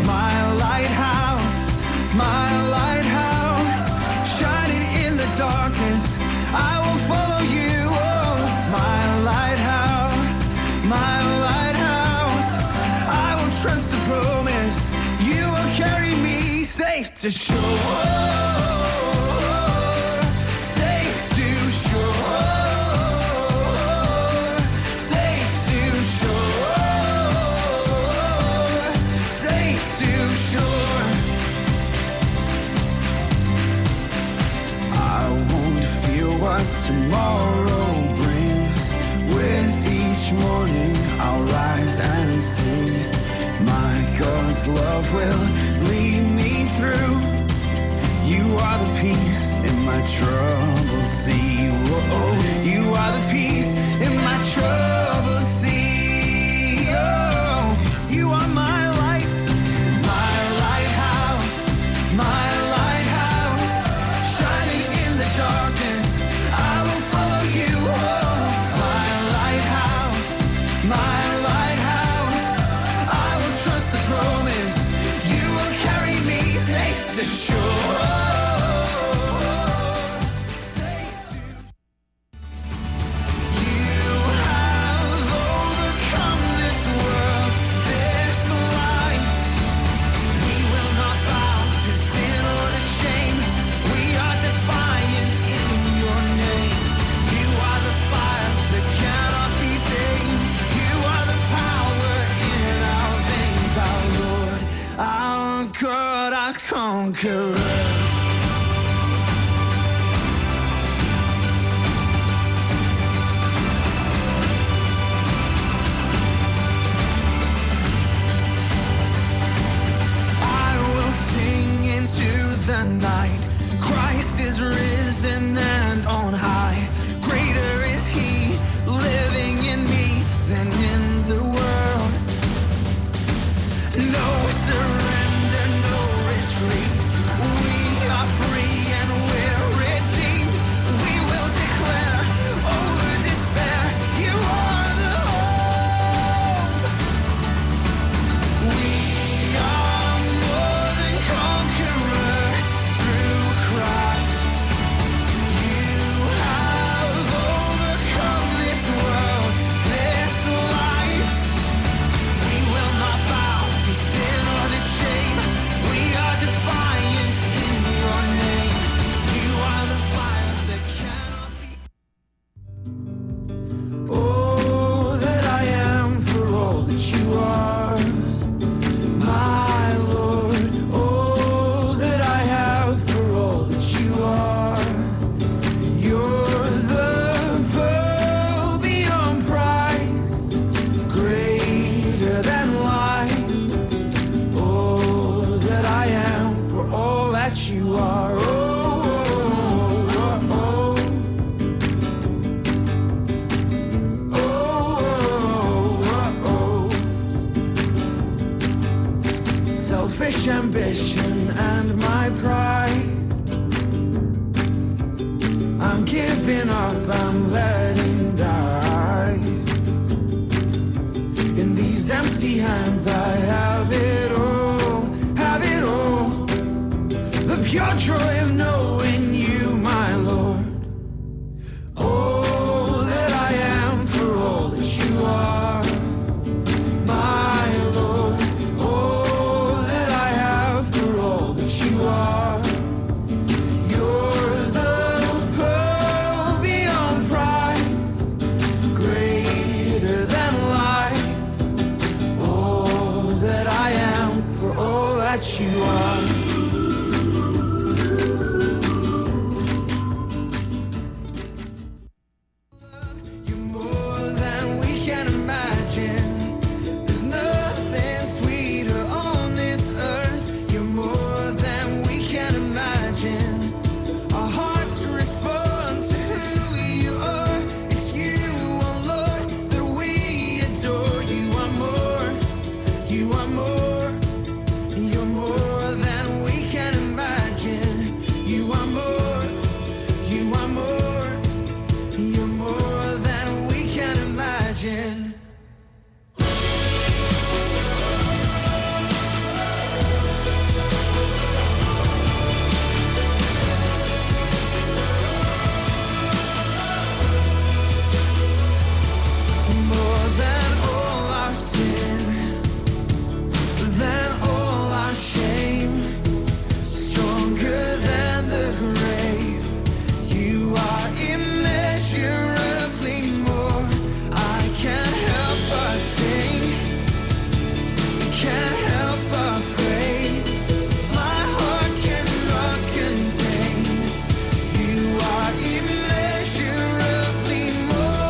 My lighthouse, shining in the darkness. I will follow you. Oh, my lighthouse, I will trust the promise. You will carry me safe to shore. Safe to shore. Safe to shore. Safe to shore. I won't fear what tomorrow brings. With each morning I'll rise and sing. My God's love will lead me through. You are the peace in my troubled sea. Whoa, you are the peace in my troubled sea. Oh, you are my light, my lighthouse, shining in the darkness. I will follow you. Oh, my lighthouse, I will trust the promise. You will carry me safe to shore. Safe conqueror. Sing into the night. Christ is risen and on high. Greater is he living in me than in the world. No surrender, no retreat. We are free and we're redeemed. We will declare over despair, you are the hope. We are more than conquerors through Christ. You have overcome this world, this life. We will not bow to sin or to shame. We are defiant in your name. You are the fire that cannot be. Oh, that I am for all that you are, my Lord. Oh, that I have for all that you are. You're the pearl beyond price, greater than life. Oh, that I am for all that you are. Oh, oh, oh, oh, oh. Selfish ambition and my pride, I'm giving up, I'm letting die. In these empty hands I have it all, have it all. The pure joy of knowing you, my Lord. Oh, that I am for all that you are, my Lord. Oh, that I have for all that you are. You're the pearl beyond price, greater than life. Oh, that I am for all that you are. You're more than we can imagine. There's nothing sweeter on this earth. You're more than we can imagine. Our hearts respond to who you are. It's you, oh Lord, that we adore. You are more, you are more. You're more than we can imagine. You are more, you are more. You're more than we can imagine. More than all our sin, than all our shame, stronger than the grave. You are immeasurably more. I can't help but sing, can't help but praise. My heart cannot contain. You are immeasurably more.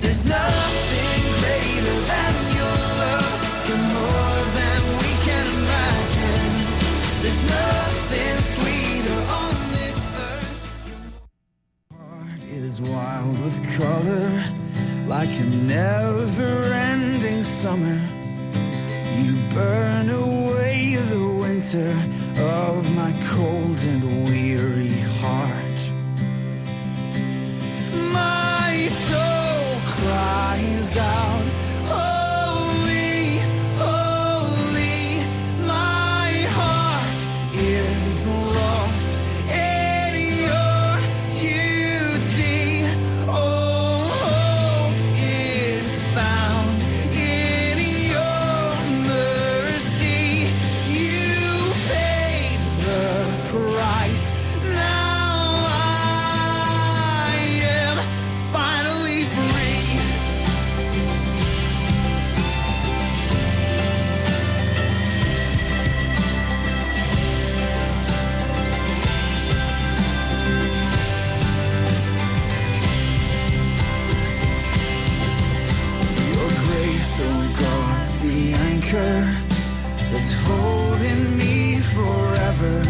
There's nothing greater than your love. You're more than we can imagine. There's nothing sweeter on this earth. Heart is wild with color, like a never-ending summer. You burn away the winter of my cold and weary heart. My soul cries out, holy, holy. My heart is lost in your beauty. Oh, hope is found in your mercy. You paid the price. Now anchor that's holding me forever.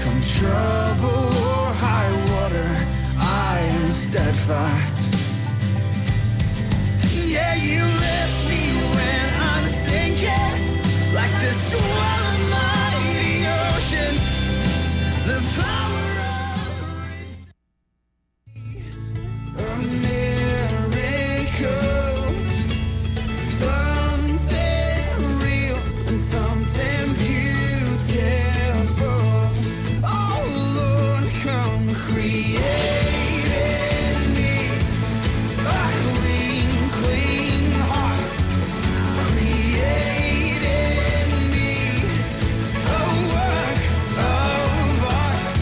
Come trouble or high water, I am steadfast. Yeah, you lift me when I'm sinking, like the swell of mighty oceans. The power of a miracle, something real and something beautiful. Oh Lord, come create in me a clean, clean heart. Create in me a work of art.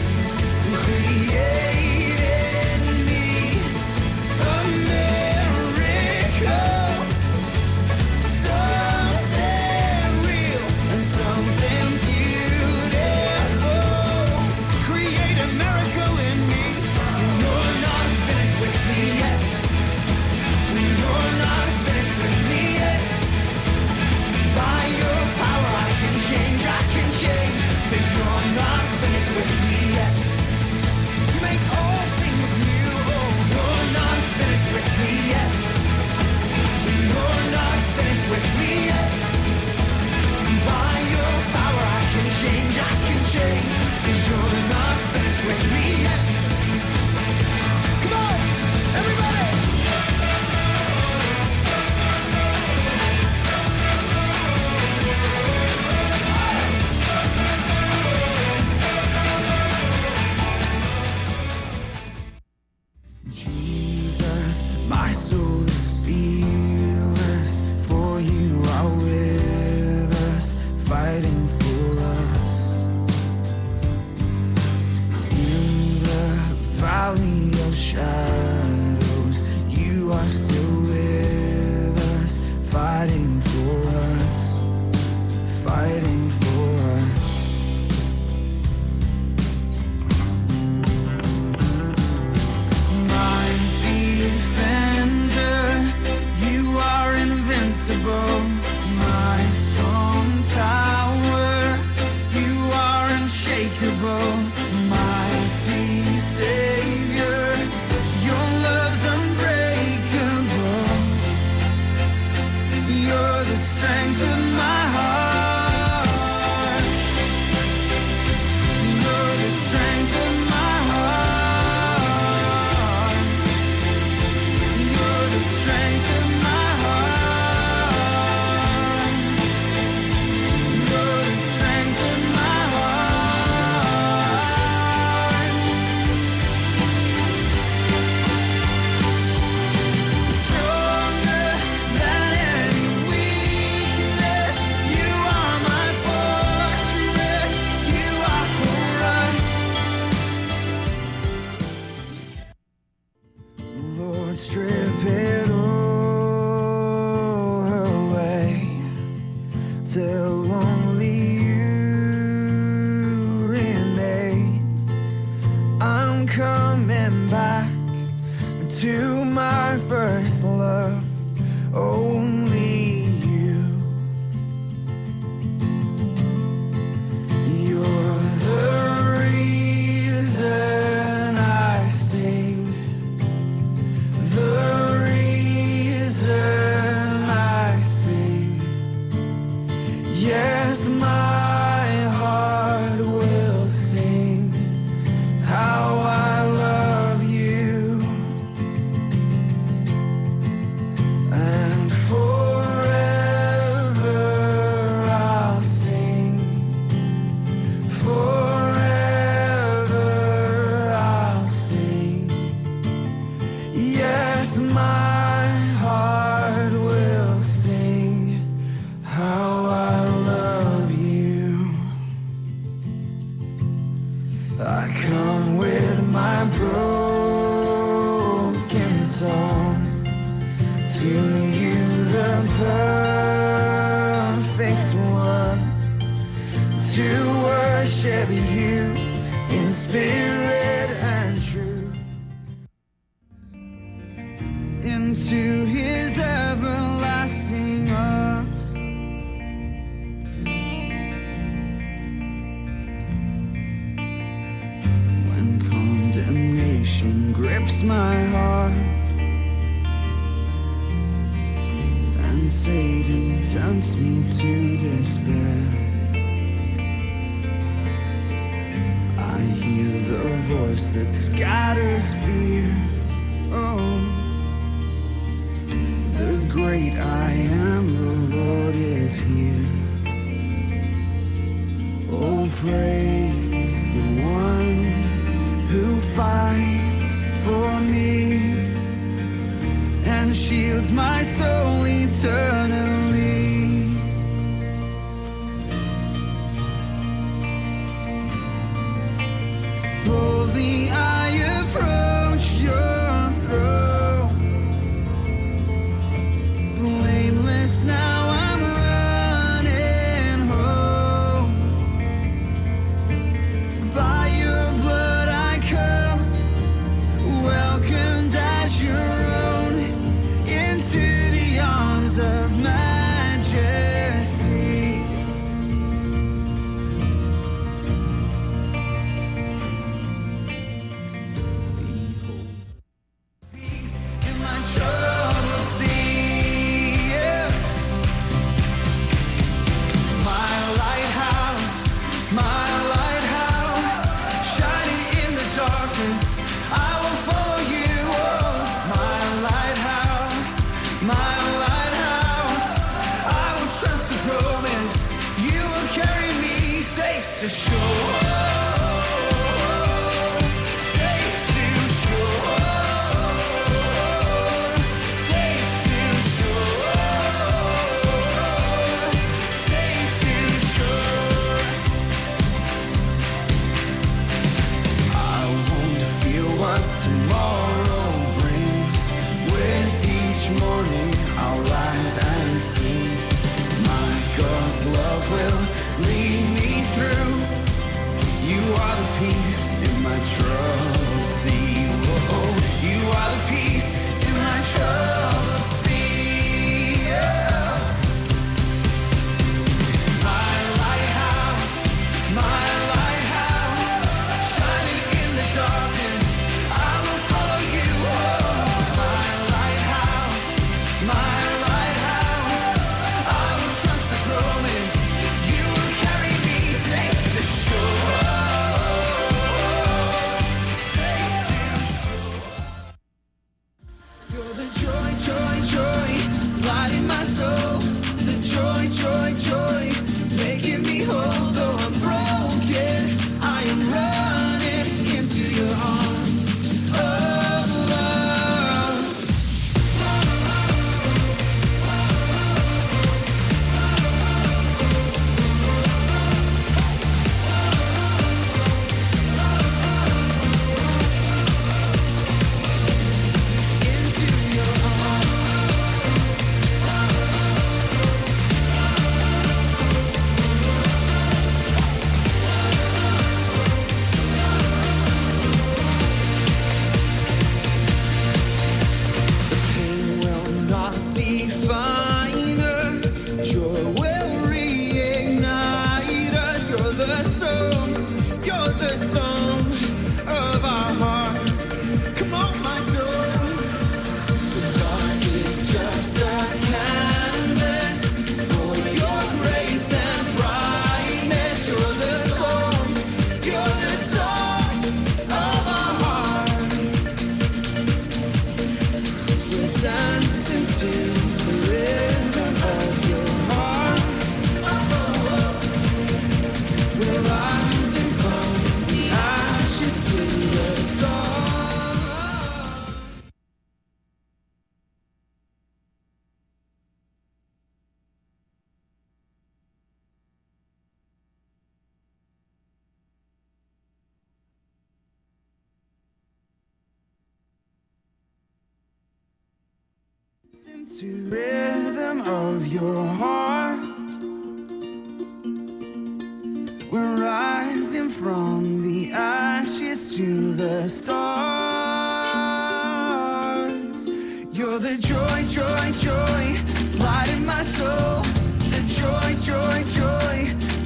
Create in me a miracle, something real and something beautiful. Create a miracle in me. You're not finished with me yet. You're not finished with me yet. By your power I can change, 'cause you're not finished with me yet. You make all things new. Oh, you're not finished with me yet. You're not finished with me yet. By your power I can change, 'cause you're not finished with me yet. Come on, everybody! Jesus, my soul is fearless, for you are with us, fighting for us. In the valley of shadows, you are still with us, fighting for us, fighting for us. My defender, you are invincible. My strong tower, you are unshakable. Mighty Savior, your love's unbreakable. You're the strength of my heart. You're the strength of my heart. You're the strength of my heart. You're the strength of my heart. Stronger than any weakness, you are my fortress. You are for us. Lord, strip it all away till only you remain. I'm coming back to my first love, only you. You're the reason I sing, the reason I sing. Yes, my heart will sing how I love you. And forever I'll sing. Forever I'll sing. Yes, my heart will sing how I love you. I come with my broken song to you, the perfect one, to worship you in spirit and truth. Into his everlasting arms grips my heart, and Satan tempts me to despair. I hear the voice that scatters fear. Oh, the great I am, the Lord is here. Oh, praise the one who fights for me and shields my soul eternally. Boldly I approach your throne, blameless now I'm running home. By your blood I come, welcomed as your own, into the arms of majesty. Behold, peace in my troubled sea. Yeah. My lighthouse, shining in the darkness, I will follow you. Oh, my lighthouse, I will trust the promise. You will carry me safe to shore. Safe to shore. Safe to shore. Safe to shore. I won't fear what tomorrow brings. With each morning I'll rise and sing. My God's love will lead me through. You are the peace in my troubled sea. Whoa, you are the peace in my troubled sea. Yeah. My lighthouse, shining in the darkness, I will follow you. Oh, my lighthouse, I will trust the promise. You will carry me safe to shore. Safe to shore. You're the joy, light in my soul. The joy, making me whole. Though I'm broken, I am running into your arms of love. Into your arms. Pain will not define us. Joy will reignite us. You're the song of our hearts. Come on, my soul. The dark is just a canvas for your grace and brightness. You're the song of our hearts. We're dancing to the rhythm of your heart. We're rising from the ashes to the stars. To rhythm of your heart, we're rising from the ashes to the stars. You're the joy, light in my soul. The joy,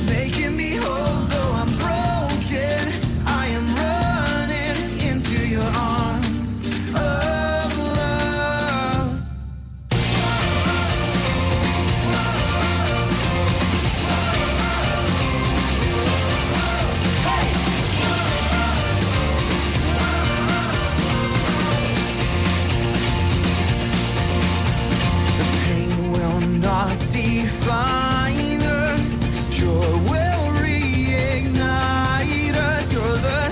making me whole. Though I'm broken, I am running into your arms refine us. Joy will reignite us. You're the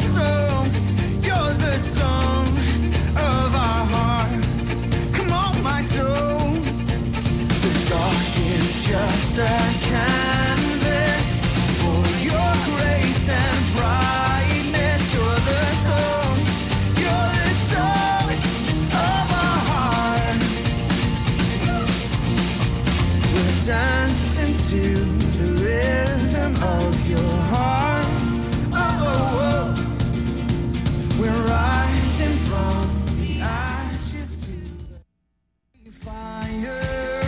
song of our hearts. Come on, my soul. The dark is just a canvas for your grace and brightness. You're the song of our hearts. We're dancing to the rhythm of your heart. Oh, oh, oh. We're rising from the ashes to the fire.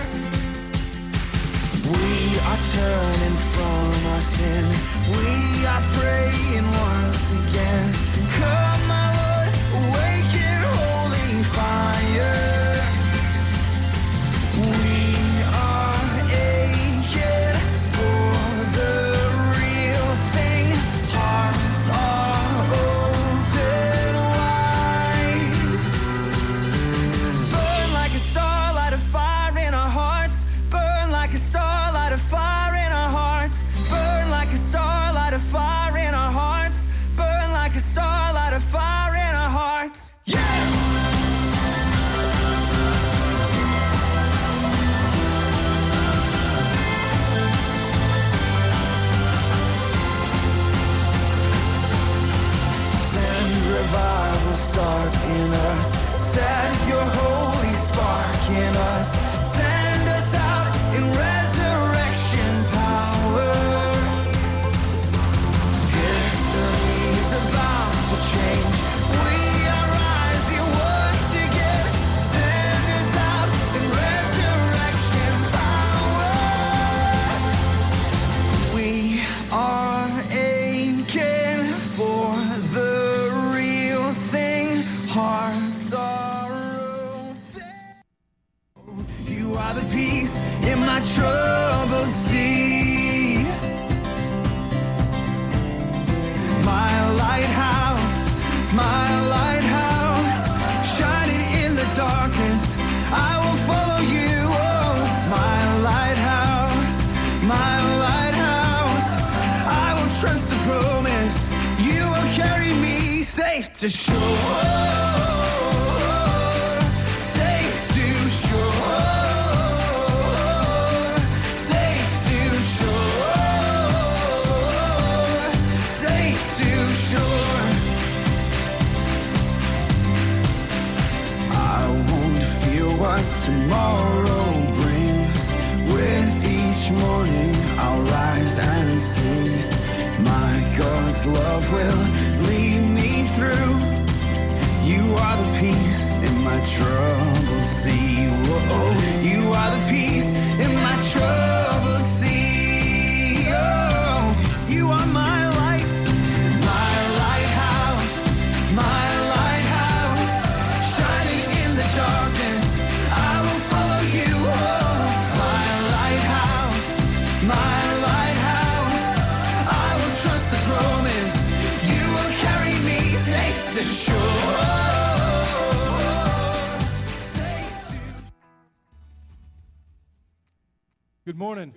We are turning from our sin. We are praying once again. Come, my Lord, awaken holy fire. We are aching for the real thing. Hearts are open wide. Burn like a star, light a fire in our hearts. Burn like a star, light a fire in our hearts. Burn like a star, light a fire in our hearts. Burn like a star, light a fire in our hearts. Yeah! Send revival, start in us. Set your holy spark in us. Send us out in resurrection power. History's about to change. We are rising once again. Send us out in resurrection power. We are aching for the real thing. Hearts are open. You are the peace in my troubled sea. My lighthouse, shining in the darkness. I will follow you. Oh, my lighthouse, I will trust the promise. You will carry me safe to shore. Safe to shore. Safe to shore. Safe to shore. I won't fear what tomorrow brings. With each morning I'll rise and sing. My God's love will lead me through. You are the peace in my troubled sea. Whoa, you are the peace in my troubled sea. Oh, you are my light, my lighthouse, shining in the darkness. I will follow you. Oh, my lighthouse, I will trust the promise. You will carry me safe to shore. Safe to Good morning.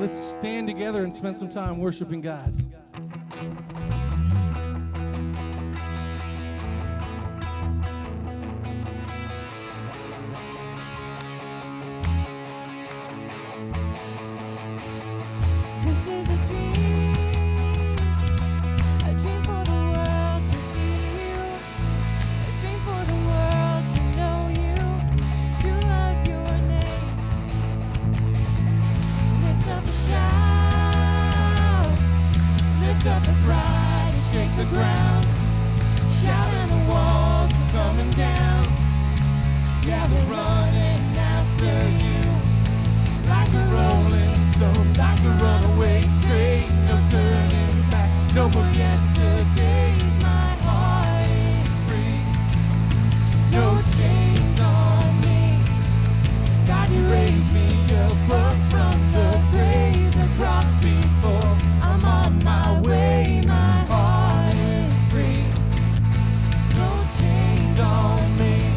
Let's stand together and spend some time worshiping God. This is a dream for the world to see you, a dream for the world to know you, to love your name. Lift up a shout, lift up a cry to shake the ground, shout and the walls are coming down. Yeah, we're running after you, like a rolling stone, like a runaway train, no turning back, no more yesterdays. My heart is free, no chains on me. God, you raised me up from the grave, the cross before. I'm on my way. My heart is free, no chains on me.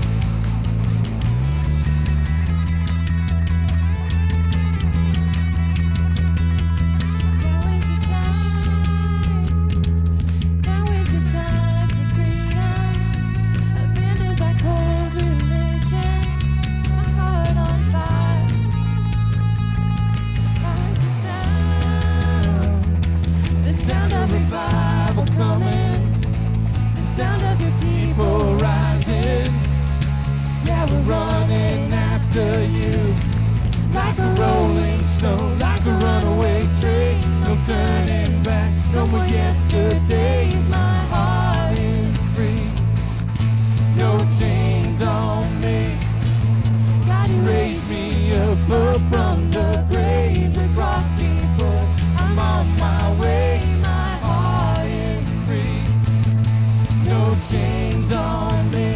chains on me.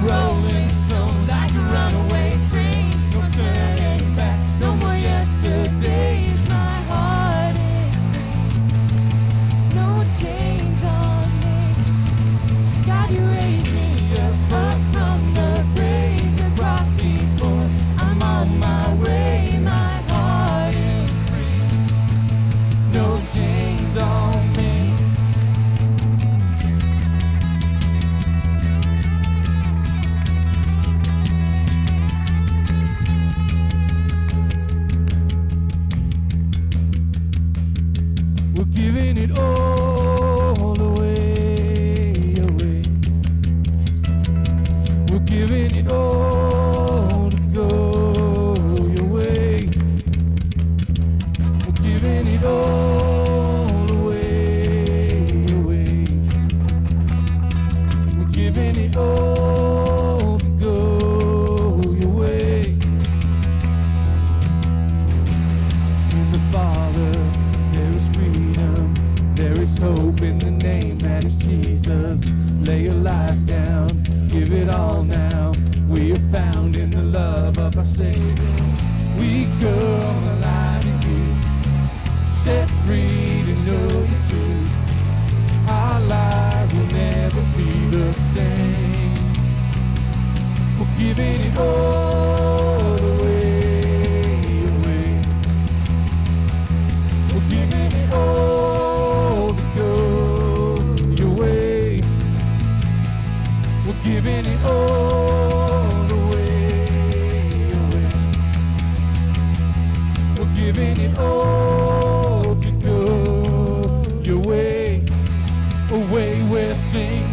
Rolling stone like a runaway train. No turning back, no more yesterdays. My heart is free, no chains on me. God, you raised me up from the grave. The cross before I'm on my way. My heart is free, no chains on me. We're giving it all away, away. We're giving it all to go your way. We're giving it all away, away. We're giving it all to go your way. In the Father, there is freedom, there is hope in the name that is Jesus. Lay your life down, give it all now. We are found in the love of our Savior. We come alive in you, set free to know the truth. Our lives will never be the same. We're giving it all away, away. We're giving it all to go your way. We're giving it all away, away. We're giving it all to go your way, away. We're singing.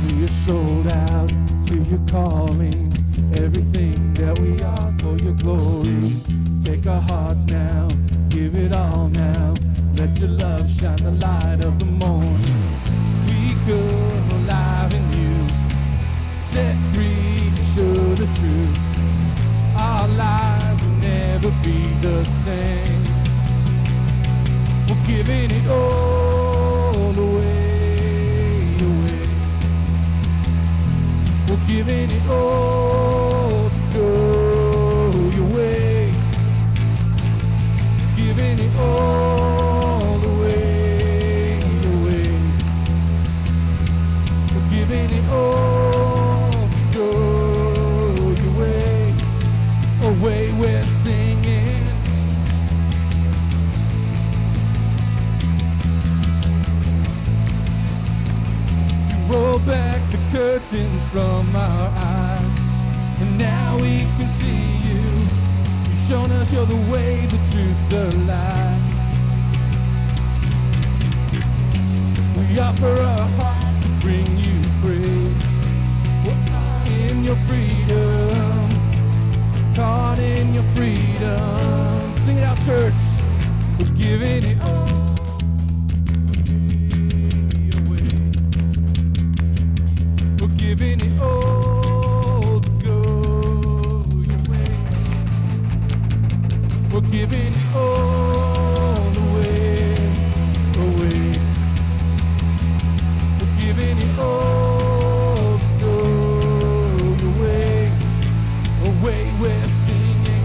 We are sold out to your calling, everything that we are for your glory. Take our hearts now, give it all now. Let your love shine the light of the morning. We come alive in you, set free to show the truth. Our lives will never be the same. We're giving it all away, away. We're giving it all to go your way. Giving it all away, away. We're giving it all to go your way, away. We're singing. Roll back the curtains from our eyes, and now we can see you. You've shown us you're the way, the truth, the light. We offer our hearts to bring you praise. We're caught in your freedom, caught in your freedom. Sing it out, church. We're giving it all. We're giving it all to go your way. We're giving it all away, away. We're giving it all to go your way, away. We're singing.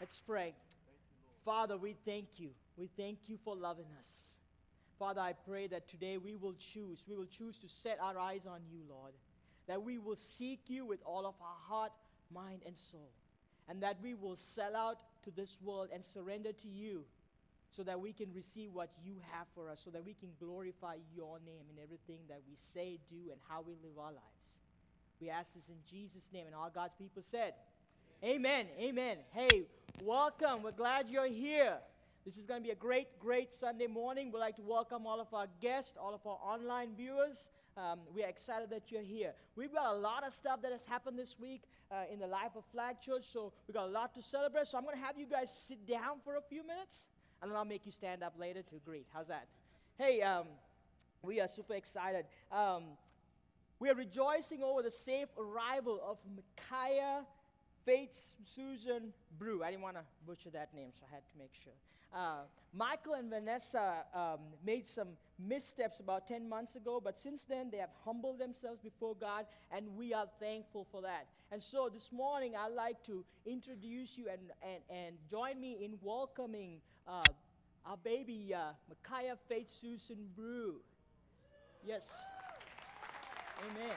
Let's pray. Father, we thank you. We thank you for loving us. Father, I pray that today we will choose to set our eyes on you, Lord. That we will seek you with all of our heart, mind, and soul. And that we will sell out to this world and surrender to you so that we can receive what you have for us, so that we can glorify your name in everything that we say, do, and how we live our lives. We ask this in Jesus' name, and all God's people said, Amen. Amen. Hey, welcome. We're glad you're here. This is going to be a great, great Sunday morning. We'd like to welcome all of our guests, all of our online viewers. We are excited that you're here. We've got a lot of stuff that has happened this week in the life of Flag Church, so we've got a lot to celebrate. So I'm going to have you guys sit down for a few minutes, and then I'll make you stand up later to greet. How's that? Hey, we are super excited. We are rejoicing over the safe arrival of Micaiah Faith Susan Brew. I didn't want to butcher that name, so I had to make sure. Michael and Vanessa made some missteps about 10 months ago, but since then they have humbled themselves before God, and we are thankful for that. And so this morning I'd like to introduce you and join me in welcoming our baby Micaiah Faith Susan Brew. Yes. Amen.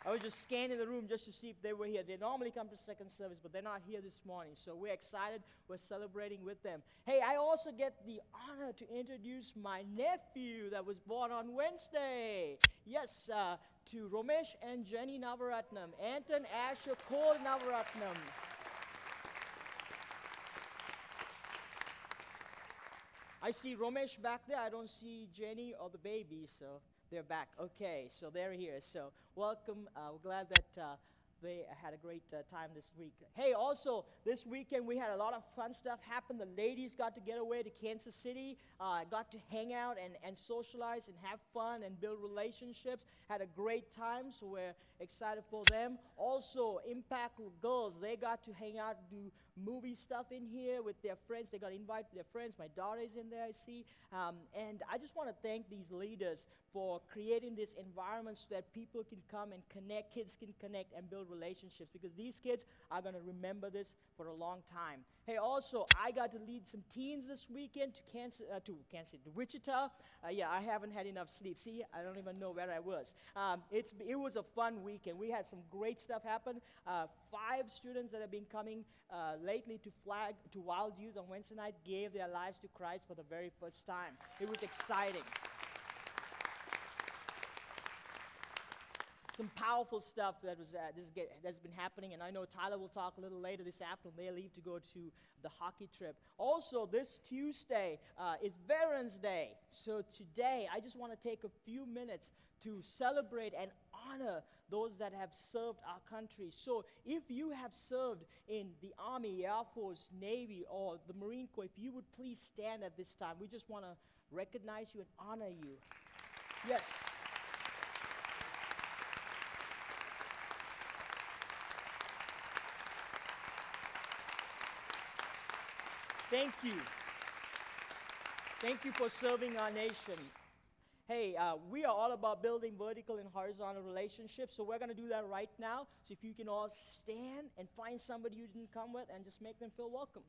I was just scanning the room just to see if they were here. They normally come to second service, but they're not here this morning. So we're excited. We're celebrating with them. Hey, I also get the honor to introduce my nephew that was born on Wednesday. Yes, to Romesh and Jenny Navaratnam. Anton Asher Cole Navaratnam. I see Romesh back there. I don't see Jenny or the baby, so they're back. Okay, so they're here. So welcome. We're glad that they had a great time this week. Hey, also, this weekend we had a lot of fun stuff happen. The ladies got to get away to Kansas City, got to hang out and socialize and have fun and build relationships. Had a great time, so we're excited for them. Also, Impact Girls, they got to hang out, do movie stuff in here with their friends. They got to invite their friends. My daughter is in there, I see. And I just want to thank these leaders for creating this environment so that people can come and connect, kids can connect and build relationships, because these kids are going to remember this for a long time. Hey, also, I got to lead some teens this weekend to Wichita. Yeah, I haven't had enough sleep. See, I don't even know where I was. It was a fun weekend. We had some great stuff happen. 5 students that have been coming lately to Wild Youth on Wednesday night gave their lives to Christ for the very first time. It was exciting. Some powerful stuff that's been happening, and I know Tyler will talk a little later this afternoon. They leave to go to the hockey trip. Also, this Tuesday is Veterans Day. So today, I just want to take a few minutes to celebrate and honor those that have served our country. So if you have served in the Army, Air Force, Navy, or the Marine Corps, if you would please stand at this time. We just want to recognize you and honor you. Yes. Thank you. Thank you for serving our nation. Hey, we are all about building vertical and horizontal relationships, so we're going to do that right now. So if you can all stand and find somebody you didn't come with and just make them feel welcome.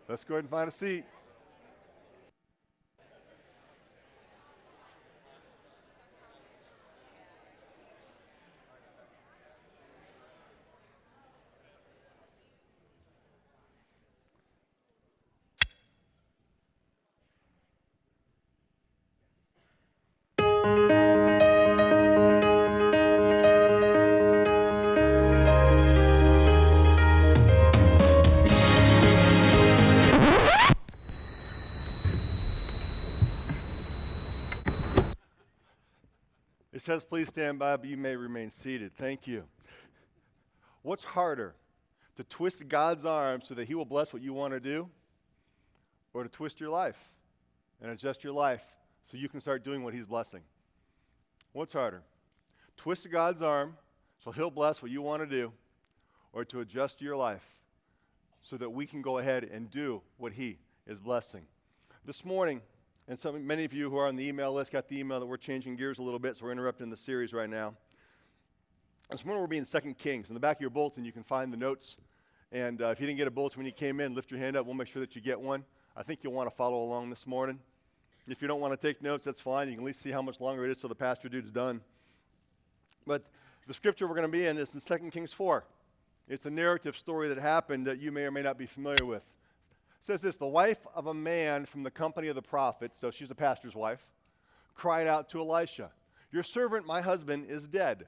Let's go ahead and find a seat. It says, please stand by, but you may remain seated. Thank you. What's harder, to twist God's arm so that he will bless what you want to do, or to twist your life and adjust your life so you can start doing what he's blessing? What's harder, twist God's arm so he'll bless what you want to do, or to adjust your life so that we can go ahead and do what he is blessing? This morning, and many of you who are on the email list got the email that we're changing gears a little bit, so we're interrupting the series right now. This morning we'll be in 2 Kings. In the back of your bulletin, you can find the notes. And if you didn't get a bulletin when you came in, lift your hand up. We'll make sure that you get one. I think you'll want to follow along this morning. If you don't want to take notes, that's fine. You can at least see how much longer it is till the pastor dude's done. But the scripture we're going to be in is in 2 Kings 4. It's a narrative story that happened that you may or may not be familiar with. It says this: the wife of a man from the company of the prophets, so she's a pastor's wife, cried out to Elisha, "Your servant, my husband, is dead.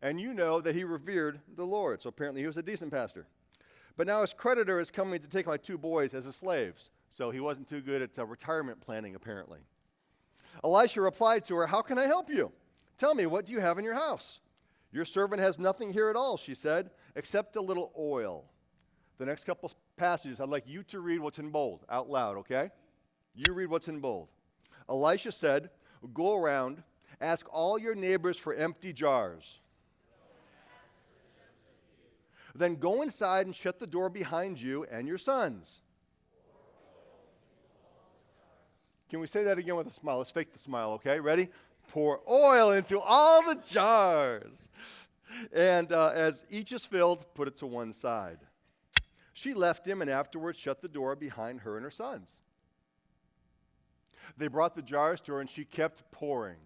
And you know that he revered the Lord." So apparently he was a decent pastor. "But now his creditor is coming to take my 2 boys as his slaves." So he wasn't too good at retirement planning, apparently. Elisha replied to her, "How can I help you? Tell me, what do you have in your house?" "Your servant has nothing here at all," she said, "except a little oil." The next couple passages, I'd like you to read what's in bold out loud, okay? You read what's in bold. Elisha said, "Go around, ask all your neighbors for empty jars. Then go inside and shut the door behind you and your sons." Can we say that again with a smile? Let's fake the smile, okay? Ready? "Pour oil into all the jars. And as each is filled, put it to one side." She left him and afterwards shut the door behind her and her sons. They brought the jars to her and she kept pouring.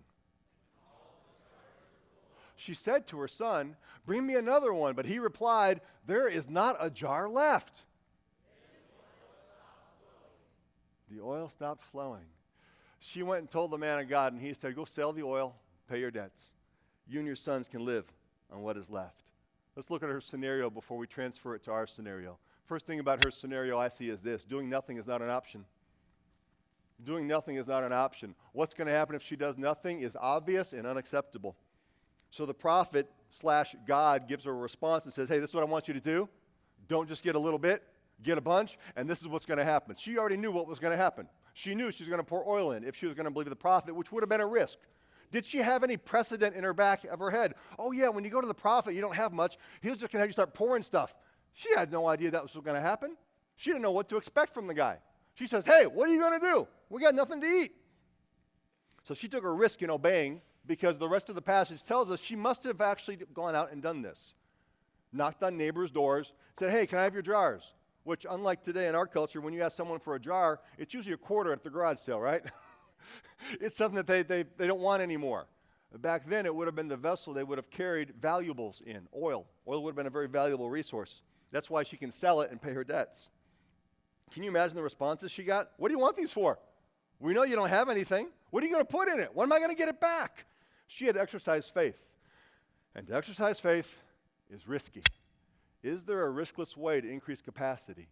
She said to her son, "Bring me another one." But he replied, "There is not a jar left." The oil stopped flowing. She went and told the man of God, and he said, "Go sell the oil, pay your debts. You and your sons can live on what is left." Let's look at her scenario before we transfer it to our scenario. First thing about her scenario I see is this: doing nothing is not an option. Doing nothing is not an option. What's going to happen if she does nothing is obvious and unacceptable. So the prophet / God gives her a response and says, "Hey, this is what I want you to do. Don't just get a little bit, get a bunch, and this is what's going to happen." She already knew what was going to happen. She knew she was going to pour oil in if she was going to believe the prophet, which would have been a risk. Did she have any precedent in her back of her head? Oh yeah, when you go to the prophet, you don't have much. He's just going to have you start pouring stuff. She had no idea that was going to happen. She didn't know what to expect from the guy. She says, "Hey, what are you going to do? We got nothing to eat." So she took a risk in obeying, because the rest of the passage tells us she must have actually gone out and done this. Knocked on neighbors' doors, said, "Hey, can I have your jars?" Which, unlike today in our culture, when you ask someone for a jar, it's usually a quarter at the garage sale, right? It's something that they don't want anymore. Back then, it would have been the vessel they would have carried valuables in, oil. Oil would have been a very valuable resource. That's why she can sell it and pay her debts. Can you imagine the responses she got? "What do you want these for? We know you don't have anything. What are you going to put in it? When am I going to get it back?" She had exercised faith. And to exercise faith is risky. Is there a riskless way to increase capacity?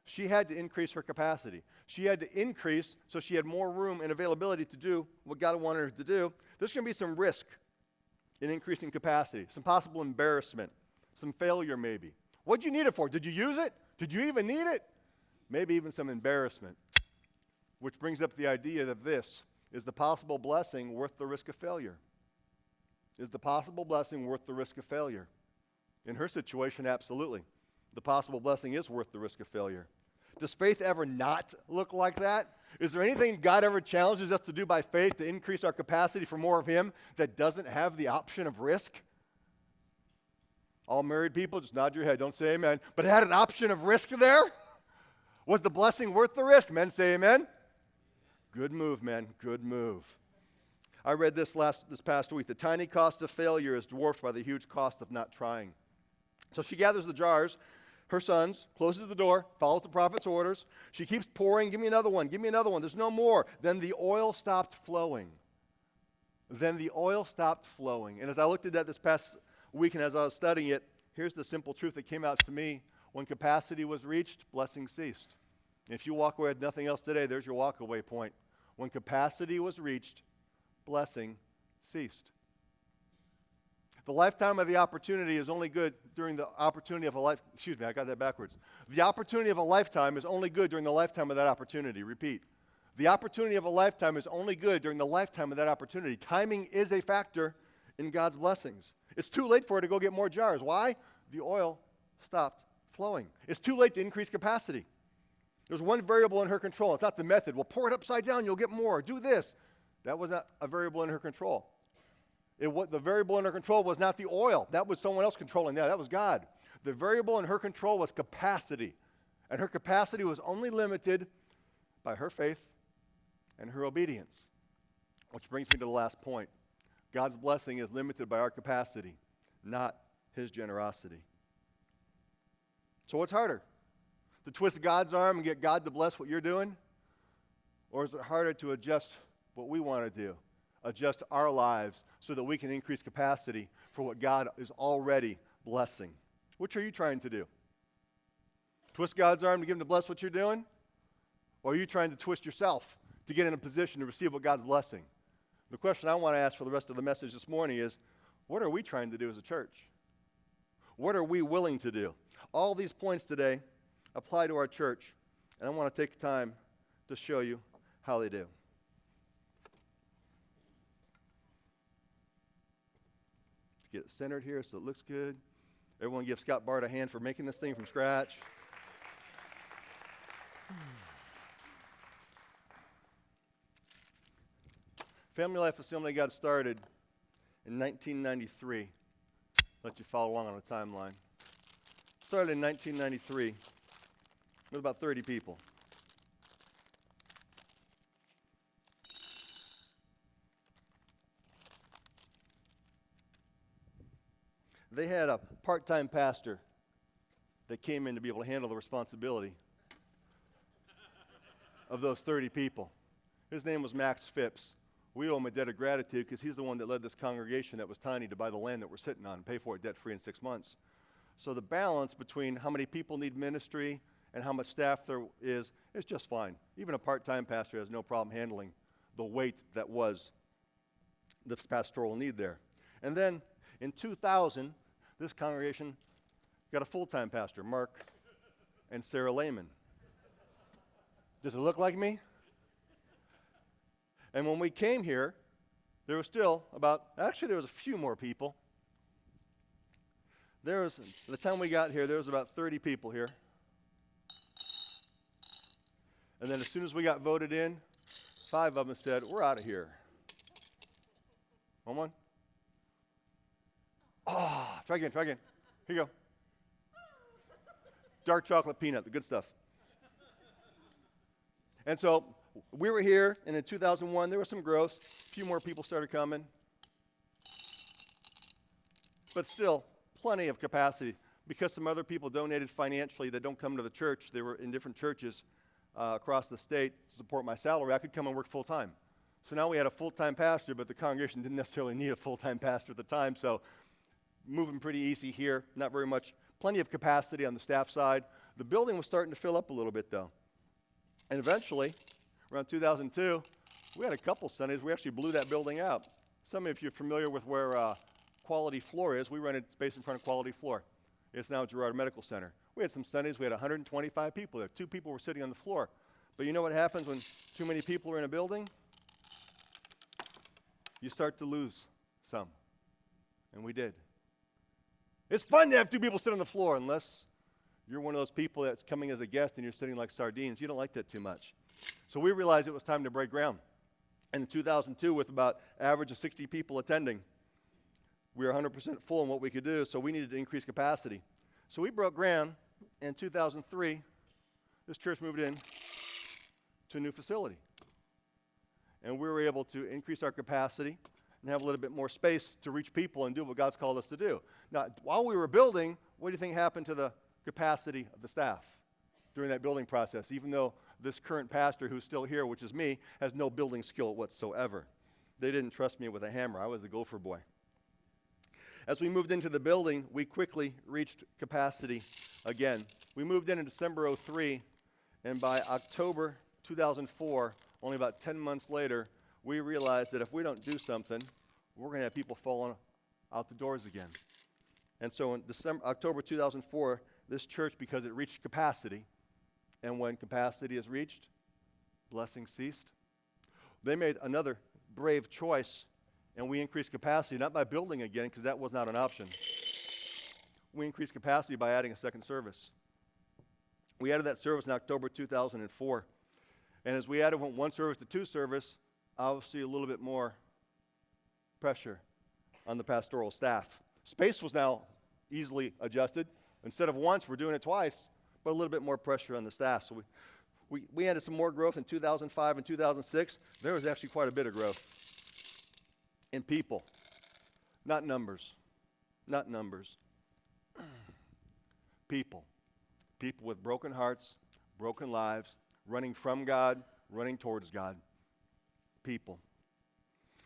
She had to increase her capacity. She had to increase so she had more room and availability to do what God wanted her to do. There's going to be some risk in increasing capacity, some possible embarrassment, some failure maybe. What did you need it for? Did you use it? Did you even need it? Maybe even some embarrassment. Which brings up the idea of this: is the possible blessing worth the risk of failure? Is the possible blessing worth the risk of failure? In her situation, absolutely. The possible blessing is worth the risk of failure. Does faith ever not look like that? Is there anything God ever challenges us to do by faith to increase our capacity for more of Him that doesn't have the option of risk? All married people, just nod your head. Don't say amen. But it had an option of risk there? Was the blessing worth the risk? Men say amen. Good move, men. Good move. I read this past week. The tiny cost of failure is dwarfed by the huge cost of not trying. So she gathers the jars, her sons, closes the door, follows the prophet's orders. She keeps pouring. Give me another one. Give me another one. There's no more. Then the oil stopped flowing. And as I looked at that this past week and as I was studying it, here's the simple truth that came out to me. When capacity was reached, blessing ceased. If you walk away with nothing else today, there's your walk-away point. When capacity was reached, blessing ceased. The lifetime of the opportunity is only good during the opportunity of a life. Excuse me, I got that backwards. The opportunity of a lifetime is only good during the lifetime of that opportunity. Repeat. The opportunity of a lifetime is only good during the lifetime of that opportunity. Timing is a factor in God's blessings. It's too late for her to go get more jars. Why? The oil stopped flowing. It's too late to increase capacity. There's one variable in her control. It's not the method. Well, pour it upside down, you'll get more. Do this. That was not a variable in her control. The variable in her control was not the oil. That was someone else controlling that. That was God. The variable in her control was capacity. And her capacity was only limited by her faith and her obedience. Which brings me to the last point. God's blessing is limited by our capacity, not his generosity. So what's harder? To twist God's arm and get God to bless what you're doing? Or is it harder to adjust what we want to do? Adjust our lives so that we can increase capacity for what God is already blessing. Which are you trying to do? Twist God's arm to get him to bless what you're doing? Or are you trying to twist yourself to get in a position to receive what God's blessing? The question I want to ask for the rest of the message this morning is, what are we trying to do as a church? What are we willing to do? All these points today apply to our church, and I want to take time to show you how they do. Get it centered here so it looks good. Everyone give Scott Bart a hand for making this thing from scratch. Family Life Assembly got started in 1993. Let you follow along on the timeline. Started in 1993 with about 30 people. They had a part-time pastor that came in to be able to handle the responsibility of those 30 people. His name was Max Phipps. We owe him a debt of gratitude because he's the one that led this congregation that was tiny to buy the land that we're sitting on and pay for it debt-free in 6 months. So the balance between how many people need ministry and how much staff there is just fine. Even a part-time pastor has no problem handling the weight that was this pastoral need there. And then in 2000, this congregation got a full-time pastor, Mark and Sarah Lehman. Does it look like me? And when we came here, there was still there was a few more people. By the time we got here, there was about 30 people here. And then as soon as we got voted in, 5 of them said, we're out of here. One. Try again. Here you go. Dark chocolate peanut, the good stuff. And so we were here, and in 2001, there was some growth. A few more people started coming. But still, plenty of capacity. Because some other people donated financially that don't come to the church, they were in different churches across the state to support my salary, I could come and work full-time. So now we had a full-time pastor, but the congregation didn't necessarily need a full-time pastor at the time, so moving pretty easy here, not very much. Plenty of capacity on the staff side. The building was starting to fill up a little bit, though. And eventually, around 2002, we had a couple Sundays. We actually blew that building out. Some of you are familiar with where Quality Floor is. We rented space in front of Quality Floor. It's now Girard Medical Center. We had some Sundays. We had 125 people there. 2 people were sitting on the floor. But you know what happens when too many people are in a building? You start to lose some. And we did. It's fun to have 2 people sit on the floor unless you're one of those people that's coming as a guest and you're sitting like sardines. You don't like that too much. So we realized it was time to break ground. And in 2002, with about average of 60 people attending, we were 100% full in what we could do, so we needed to increase capacity. So we broke ground in 2003 this church moved in to a new facility. And we were able to increase our capacity and have a little bit more space to reach people and do what God's called us to do. Now, while we were building, what do you think happened to the capacity of the staff during that building process, even though this current pastor who's still here, which is me, has no building skill whatsoever? They didn't trust me with a hammer. I was the gopher boy. As we moved into the building, we quickly reached capacity again. We moved in December 03, and by October 2004, only about 10 months later, we realized that if we don't do something, we're going to have people falling out the doors again. And so in October 2004, this church, because it reached capacity, and when capacity is reached, blessing ceased. They made another brave choice, and we increased capacity, not by building again, because that was not an option. We increased capacity by adding a second service. We added that service in October 2004. And as we added from one service to two service, obviously a little bit more pressure on the pastoral staff. Space was now easily adjusted. Instead of once, we're doing it twice, but a little bit more pressure on the staff. So we added some more growth in 2005 and 2006. There was actually quite a bit of growth in people, not numbers, not numbers. People with broken hearts, broken lives, running from God, running towards God. People.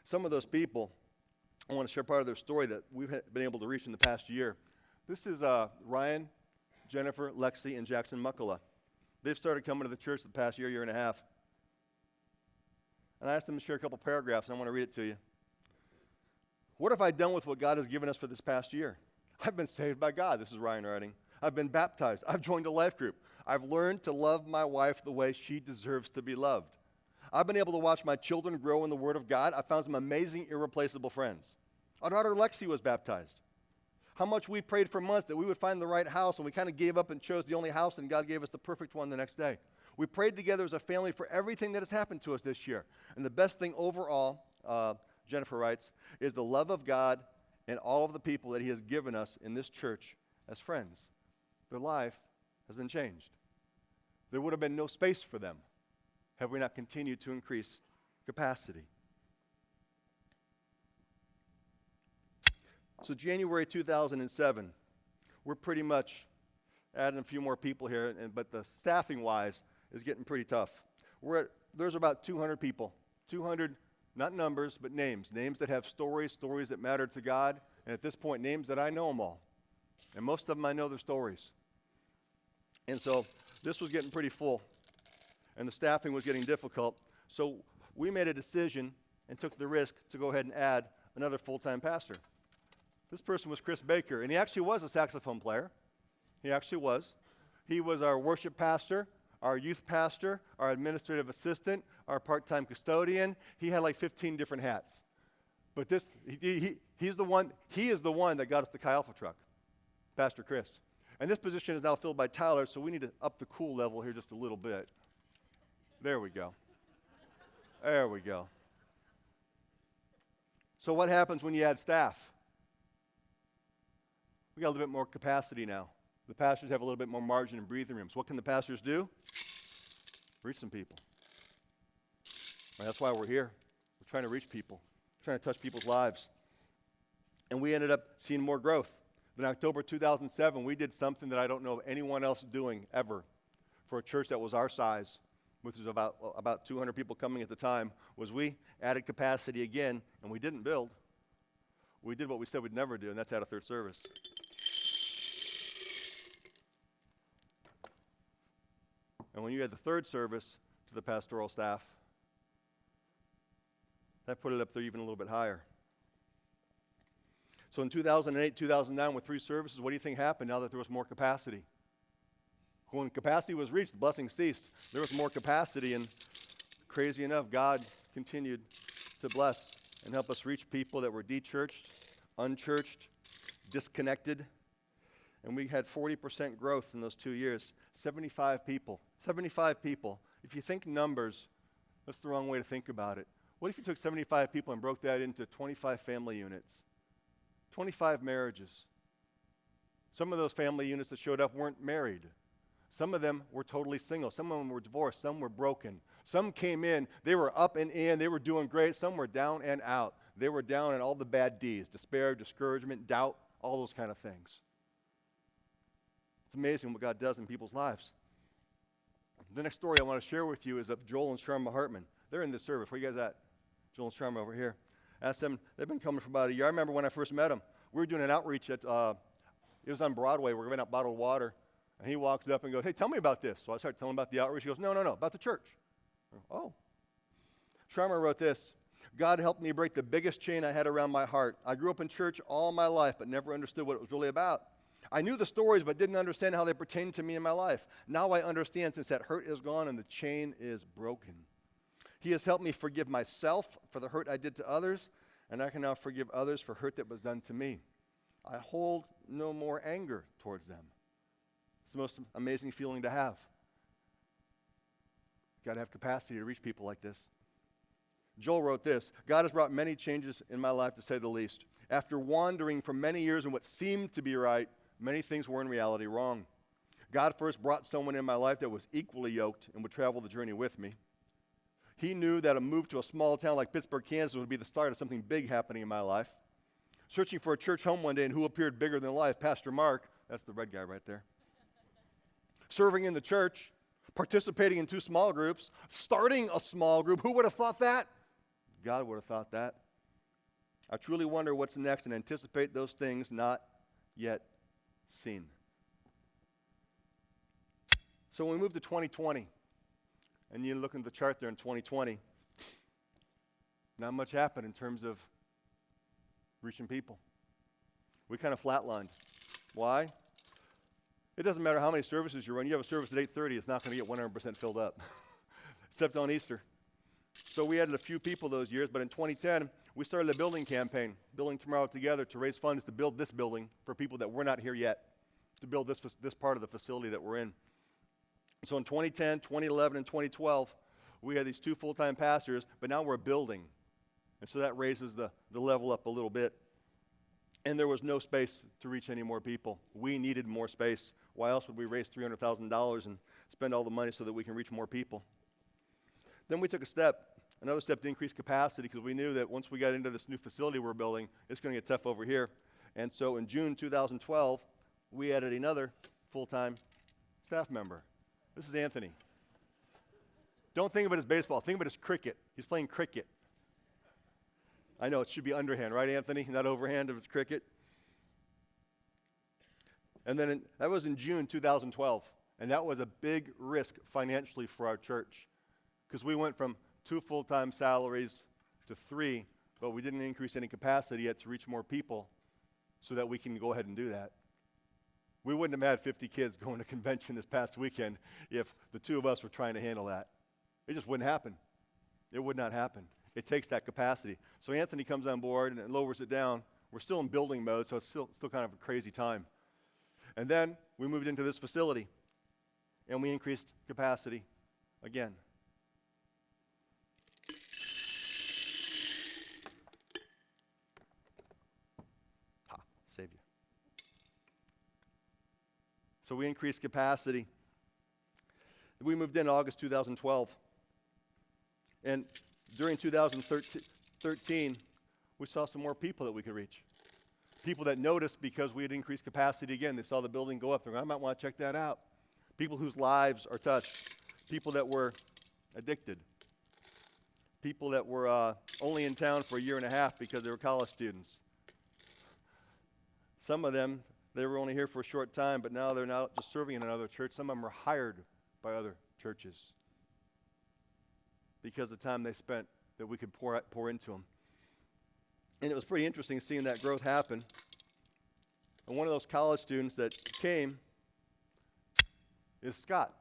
Some of those people, I want to share part of their story that we've been able to reach in the past year. This is Ryan, Jennifer, Lexi, and Jackson Muckala. They've started coming to the church the past year and a half. And I asked them to share a couple paragraphs, and I want to read it to you. What have I done with what God has given us for this past year? I've been saved by God. This is Ryan writing. I've been baptized. I've joined a life group. I've learned to love my wife the way she deserves to be loved. I've been able to watch my children grow in the Word of God. I found some amazing, irreplaceable friends. Our daughter Lexi was baptized. How much we prayed for months that we would find the right house, and we kind of gave up and chose the only house, and God gave us the perfect one the next day. We prayed together as a family for everything that has happened to us this year. And the best thing overall, Jennifer writes, is the love of God and all of the people that He has given us in this church as friends. Their life has been changed. There would have been no space for them had we not continued to increase capacity. So January 2007, we're pretty much adding a few more people here, but the staffing-wise is getting pretty tough. There's about 200 people, 200, not numbers, but names that have stories that matter to God, and at this point, names that I know them all. And most of them, I know their stories. And so this was getting pretty full, and the staffing was getting difficult. So we made a decision and took the risk to go ahead and add another full-time pastor. This person was Chris Baker, and he actually was a saxophone player. He actually was. He was our worship pastor, our youth pastor, our administrative assistant, our part-time custodian. He had like 15 different hats. But he is the one that got us the Chi Alpha truck, Pastor Chris. And this position is now filled by Tyler, so we need to up the cool level here just a little bit. There we go. There we go. So what happens when you add staff? We got a little bit more capacity now. The pastors have a little bit more margin and breathing room. So what can the pastors do? Reach some people. Right, that's why we're here. We're trying to reach people, trying to touch people's lives. And we ended up seeing more growth. In October 2007, we did something that I don't know of anyone else doing ever for a church that was our size, which is about 200 people coming at the time, was we added capacity again, and we didn't build. We did what we said we'd never do, and that's add a third service. And when you add the third service to the pastoral staff, that put it up there even a little bit higher. So in 2008, 2009, with 3 services, what do you think happened now that there was more capacity? When capacity was reached, the blessing ceased. There was more capacity, and crazy enough, God continued to bless and help us reach people that were de-churched, unchurched, disconnected. And we had 40% growth in those 2 years. 75 people. 75 people. If you think numbers, that's the wrong way to think about it. What if you took 75 people and broke that into 25 family units? 25 marriages. Some of those family units that showed up weren't married. Some of them were totally single. Some of them were divorced. Some were broken. Some came in, they were up and in, they were doing great. Some were down and out. They were down in all the bad D's, despair, discouragement, doubt, all those kind of things. It's amazing what God does in people's lives. The next story I want to share with you is of Joel and Sharma Hartman. They're in this service. Where you guys at? Joel and Sharma over here. Ask them. They've been coming for about a year. I remember when I first met them. We were doing an outreach at, it was on Broadway. We were giving out bottled water. And he walks up and goes, hey, tell me about this. So I started telling him about the outreach. He goes, no, about the church. Oh. Sharma wrote this. God helped me break the biggest chain I had around my heart. I grew up in church all my life, but never understood what it was really about. I knew the stories, but didn't understand how they pertained to me in my life. Now I understand since that hurt is gone and the chain is broken. He has helped me forgive myself for the hurt I did to others, and I can now forgive others for hurt that was done to me. I hold no more anger towards them. It's the most amazing feeling to have. You've got to have capacity to reach people like this. Joel wrote this, God has brought many changes in my life, to say the least. After wandering for many years in what seemed to be right, many things were in reality wrong. God first brought someone in my life that was equally yoked and would travel the journey with me. He knew that a move to a small town like Pittsburgh, Kansas would be the start of something big happening in my life. Searching for a church home one day, and who appeared bigger than life? Pastor Mark. That's the red guy right there. Serving in the church, participating in 2 small groups, starting a small group. Who would have thought that? God would have thought that. I truly wonder what's next and anticipate those things not yet seen. So when we move to 2020, and you look at the chart there in 2020, not much happened in terms of reaching people. We kind of flatlined. Why? It doesn't matter how many services you run. You have a service at 8:30, it's not going to get 100% filled up, except on Easter. So we added a few people those years, but in 2010, we started a building campaign, Building Tomorrow Together, to raise funds to build this building for people that were not here yet, to build this part of the facility that we're in. So in 2010, 2011, and 2012, we had these 2 full-time pastors, but now we're building. And so that raises the level up a little bit. And there was no space to reach any more people. We needed more space. Why else would we raise $300,000 and spend all the money so that we can reach more people? Then we took another step to increase capacity, because we knew that once we got into this new facility we're building, it's going to get tough over here. And so in June 2012, we added another full-time staff member. This is Anthony. Don't think of it as baseball. Think of it as cricket. He's playing cricket. I know it should be underhand, right, Anthony? Not overhand if it's cricket. And then that was in June 2012. And that was a big risk financially for our church, because we went from 2 full-time salaries to 3, but we didn't increase any capacity yet to reach more people so that we can go ahead and do that. We wouldn't have had 50 kids going to convention this past weekend if the 2 of us were trying to handle that. It just wouldn't happen. It would not happen. It takes that capacity. So Anthony comes on board and lowers it down. We're still in building mode, so it's still kind of a crazy time. And then we moved into this facility, and we increased capacity again. Save you. So we increased capacity. We moved in August 2012. And during 2013, we saw some more people that we could reach. People that noticed because we had increased capacity again. They saw the building go up. They're going, I might want to check that out. People whose lives are touched. People that were addicted. People that were only in town for a year and a half because they were college students. Some of them, they were only here for a short time, but now they're not just serving in another church. Some of them are hired by other churches because of the time they spent that we could pour into them. And it was pretty interesting seeing that growth happen. And one of those college students that came is Scott,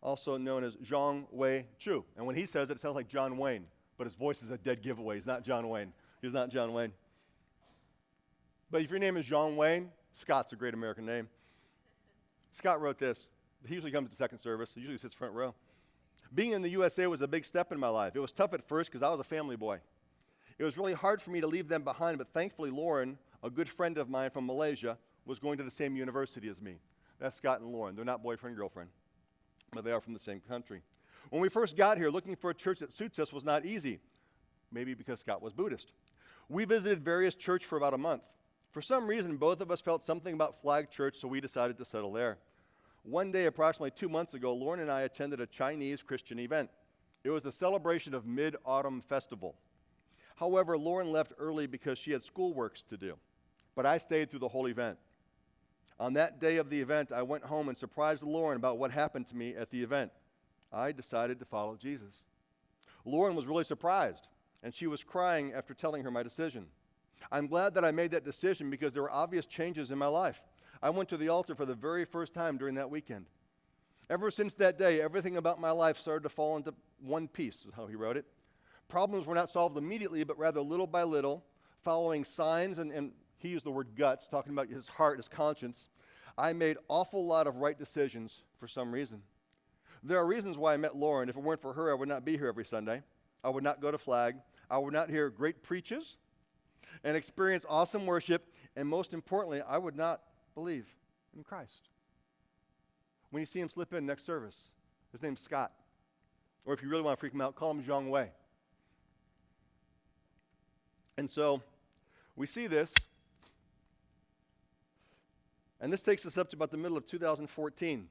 also known as Zhang Wei Chu. And when he says it, it sounds like John Wayne, but his voice is a dead giveaway. He's not John Wayne. He's not John Wayne. But if your name is John Wayne, Scott's a great American name. Scott wrote this. He usually comes to second service. He usually sits front row. Being in the USA was a big step in my life. It was tough at first because I was a family boy. It was really hard for me to leave them behind, but thankfully Lauren, a good friend of mine from Malaysia, was going to the same university as me. That's Scott and Lauren. They're not boyfriend and girlfriend, but they are from the same country. When we first got here, looking for a church that suits us was not easy, maybe because Scott was Buddhist. We visited various churches for about a month. For some reason, both of us felt something about Flag Church, so we decided to settle there. One day, approximately 2 months ago, Lauren and I attended a Chinese Christian event. It was the celebration of Mid-Autumn Festival. However, Lauren left early because she had schoolworks to do, but I stayed through the whole event. On that day of the event, I went home and surprised Lauren about what happened to me at the event. I decided to follow Jesus. Lauren was really surprised, and she was crying after telling her my decision. I'm glad that I made that decision because there were obvious changes in my life. I went to the altar for the very first time during that weekend. Ever since that day, everything about my life started to fall into one piece, is how he wrote it. Problems were not solved immediately, but rather little by little, following signs, and he used the word guts, talking about his heart, his conscience. I made an awful lot of right decisions for some reason. There are reasons why I met Lauren. If it weren't for her, I would not be here every Sunday. I would not go to Flag. I would not hear great preaches and experience awesome worship. And most importantly, I would not believe in Christ. When you see him slip in next service, his name's Scott. Or if you really want to freak him out, call him Zhang Wei. And so we see this. And this takes us up to about the middle of 2014.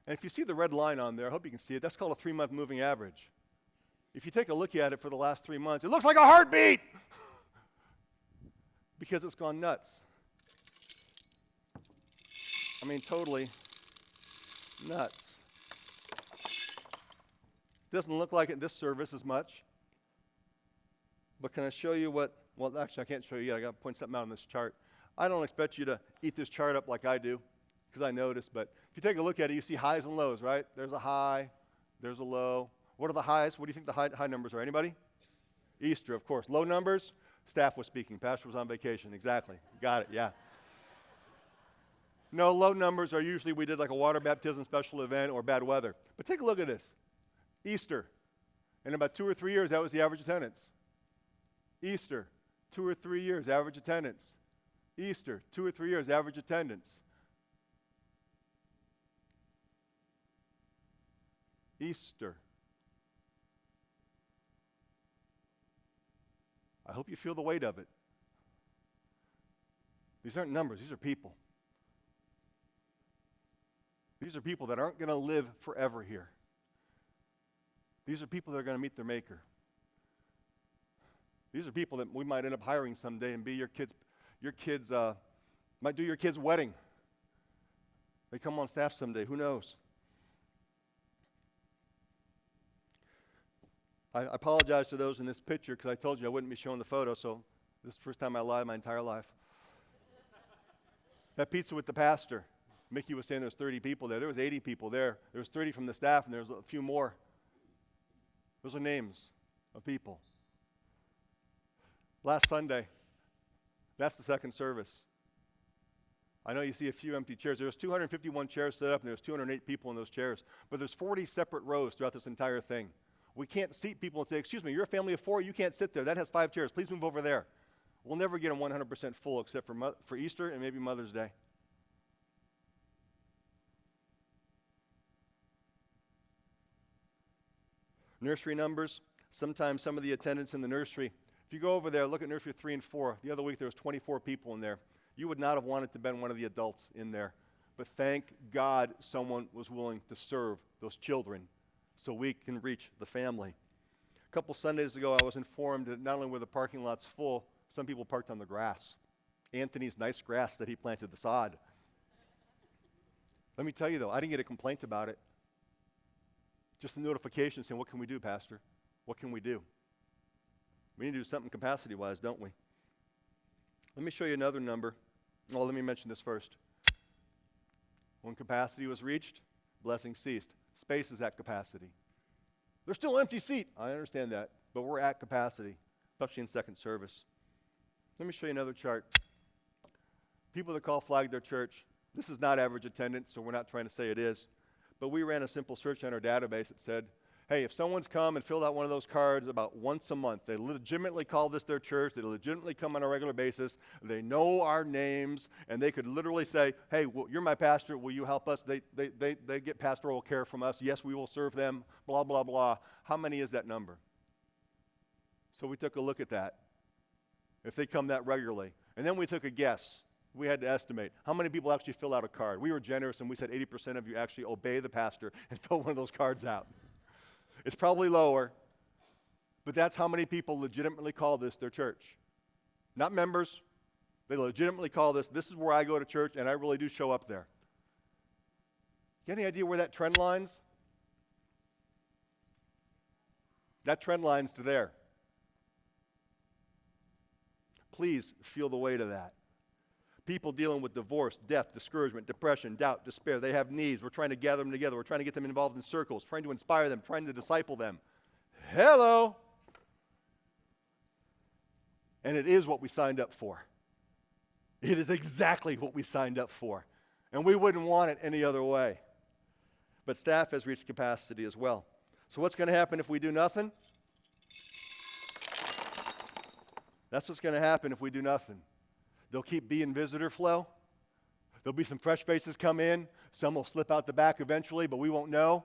And if you see the red line on there, I hope you can see it, that's called a 3-month moving average. If you take a look at it for the last 3 months, it looks like a heartbeat because it's gone nuts. I mean, totally nuts. Doesn't look like it in this service as much. But can I show you what, well, actually, I can't show you yet. I got to point something out on this chart. I don't expect you to eat this chart up like I do, because I noticed, but if you take a look at it, you see highs and lows, right? There's a high, there's a low. What are the highs? What do you think the high numbers are? Anybody? Easter, of course. Low numbers, staff was speaking. Pastor was on vacation. Exactly. Got it, yeah. No, low numbers are usually we did like a water baptism special event or bad weather. But take a look at this. Easter. In about 2 or 3 years, that was the average attendance. Easter, 2 or 3 years, average attendance. Easter, 2 or 3 years, average attendance. Easter. I hope you feel the weight of it. These aren't numbers, these are people. These are people that aren't going to live forever here. These are people that are going to meet their Maker. These are people that we might end up hiring someday and be your kids might do your kid's wedding. They come on staff someday, who knows? I apologize to those in this picture because I told you I wouldn't be showing the photo, so this is the first time I lied my entire life. That pizza with the pastor. Mickey was saying there was 30 people there. There was 80 people there. There was 30 from the staff, and there was a few more. Those are names of people. Last Sunday, that's the second service. I know you see a few empty chairs. There was 251 chairs set up, and there was 208 people in those chairs. But there's 40 separate rows throughout this entire thing. We can't seat people and say, excuse me, you're a family of 4, you can't sit there. That has 5 chairs. Please move over there. We'll never get them 100% full except for Easter and maybe Mother's Day. Nursery numbers. Sometimes some of the attendants in the nursery, if you go over there, look at nursery 3 and 4. The other week there was 24 people in there. You would not have wanted to been one of the adults in there. But thank God someone was willing to serve those children so we can reach the family. A couple Sundays ago, I was informed that not only were the parking lots full, some people parked on the grass. Anthony's nice grass that he planted, the sod. Let me tell you though, I didn't get a complaint about it. Just a notification saying, what can we do, Pastor? What can we do? We need to do something capacity-wise, don't we? Let me show you another number. Well, let me mention this first. When capacity was reached, blessing ceased. Space is at capacity. There's still an empty seat. I understand that, but we're at capacity, especially in second service. Let me show you another chart. People that call Flag their church, this is not average attendance, so we're not trying to say it is, but we ran a simple search on our database that said, Hey, if someone's come and filled out one of those cards about once a month, they legitimately call this their church, they legitimately come on a regular basis, they know our names, and they could literally say, hey, well, you're my pastor, will you help us? They get pastoral care from us. Yes, we will serve them, blah, blah, blah. How many is that number? So we took a look at that, if they come that regularly. And then we took a guess. We had to estimate how many people actually fill out a card. We were generous, and we said 80% of you actually obey the pastor and fill one of those cards out. It's probably lower, but that's how many people legitimately call this their church. Not members. They legitimately call this is where I go to church, and I really do show up there. You any idea where that trend lines? That trend line's to there. Please feel the weight of that. People dealing with divorce, death, discouragement, depression, doubt, despair. They have needs. We're trying to gather them together. We're trying to get them involved in circles, trying to inspire them, trying to disciple them. Hello. And it is what we signed up for. It is exactly what we signed up for. And we wouldn't want it any other way. But staff has reached capacity as well. So what's going to happen if we do nothing? That's what's going to happen if we do nothing. There'll keep being visitor flow. There'll be some fresh faces come in. Some will slip out the back eventually, but we won't know.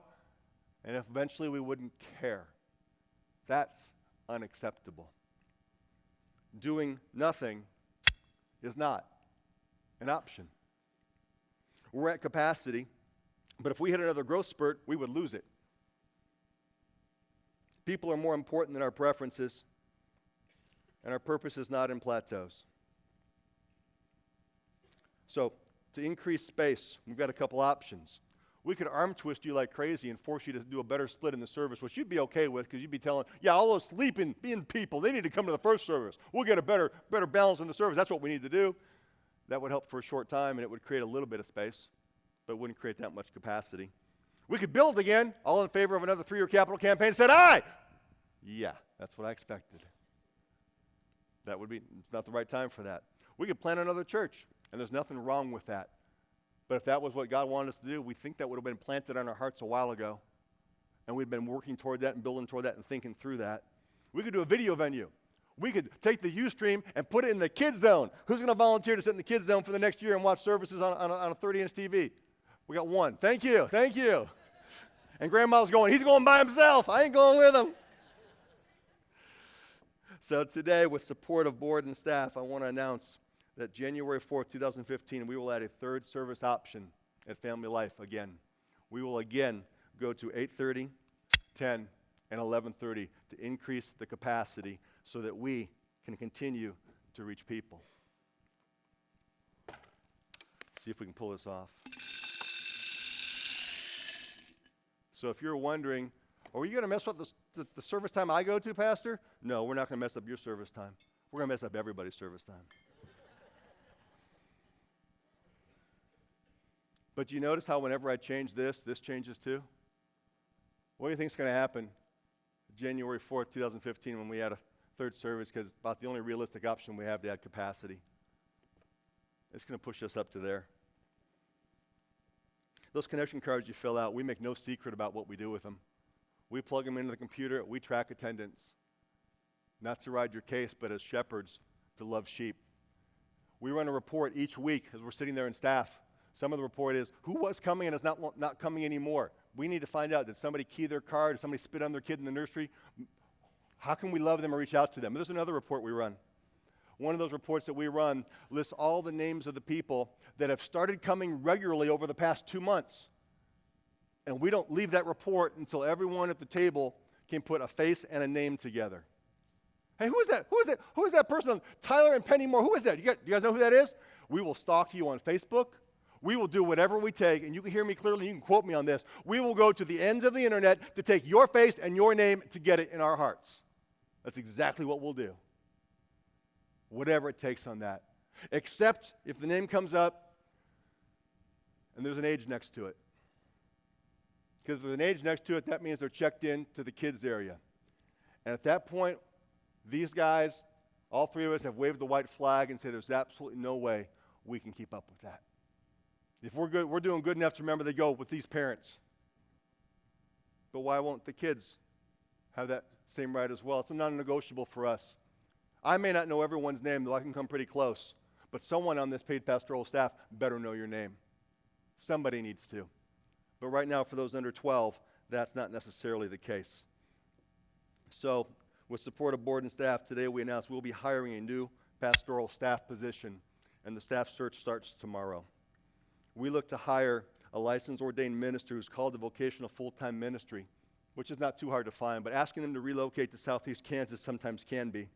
And if eventually we wouldn't care. That's unacceptable. Doing nothing is not an option. We're at capacity, but if we hit another growth spurt, we would lose it. People are more important than our preferences, and our purpose is not in plateaus. So, to increase space, we've got a couple options. We could arm twist you like crazy and force you to do a better split in the service, which you'd be okay with because you'd be telling, yeah, all those sleeping people, they need to come to the first service. We'll get a better balance in the service. That's what we need to do. That would help for a short time, and it would create a little bit of space, but wouldn't create that much capacity. We could build again, all in favor of another 3-year capital campaign, said aye. Yeah, that's what I expected. That would be not the right time for that. We could plant another church, and there's nothing wrong with that. But if that was what God wanted us to do, we think that would have been planted on our hearts a while ago. And we've been working toward that and building toward that and thinking through that. We could do a video venue. We could take the Ustream and put it in the kids zone. Who's going to volunteer to sit in the kids zone for the next year and watch services on a 30-inch TV? We got one. Thank you. Thank you. And Grandma's going, he's going by himself. I ain't going with him. So today, with support of board and staff, I want to announce that January 4th, 2015, we will add a third service option at Family Life again. We will again go to 8:30, 10, and 11:30 to increase the capacity so that we can continue to reach people. See if we can pull this off. So if you're wondering, are you going to mess up the service time I go to, Pastor? No, we're not going to mess up your service time. We're going to mess up everybody's service time. But you notice how whenever I change this changes too? What do you think is going to happen January 4th, 2015 when we add a third service, because it's about the only realistic option we have to add capacity. It's going to push us up to there. Those connection cards you fill out, we make no secret about what we do with them. We plug them into the computer, we track attendance. Not to ride your case, but as shepherds, to love sheep. We run a report each week as we're sitting there in staff. Some of the report is, who was coming and is not coming anymore? We need to find out, did somebody key their card? Did somebody spit on their kid in the nursery? How can we love them or reach out to them? There's another report we run. One of those reports that we run lists all the names of the people that have started coming regularly over the past 2 months. And we don't leave that report until everyone at the table can put a face and a name together. Hey, who is that? Who is that? Who is that person? Tyler and Penny Moore. Who is that? You guys know who that is? We will stalk you on Facebook. We will do whatever we take, and you can hear me clearly, you can quote me on this. We will go to the ends of the internet to take your face and your name to get it in our hearts. That's exactly what we'll do. Whatever it takes on that. Except if the name comes up and there's an age next to it. Because if there's an age next to it, that means they're checked in to the kids area. And at that point, these guys, all three of us, have waved the white flag and said there's absolutely no way we can keep up with that. If we're good, we're doing good enough to remember they go with these parents. But why won't the kids have that same right as well? It's a non-negotiable for us. I may not know everyone's name, though I can come pretty close. But someone on this paid pastoral staff better know your name. Somebody needs to. But right now, for those under 12, that's not necessarily the case. So, with support of board and staff, today we announced we'll be hiring a new pastoral staff position, and the staff search starts tomorrow. We look to hire a licensed ordained minister who's called to vocational full-time ministry, which is not too hard to find, but asking them to relocate to Southeast Kansas sometimes can be.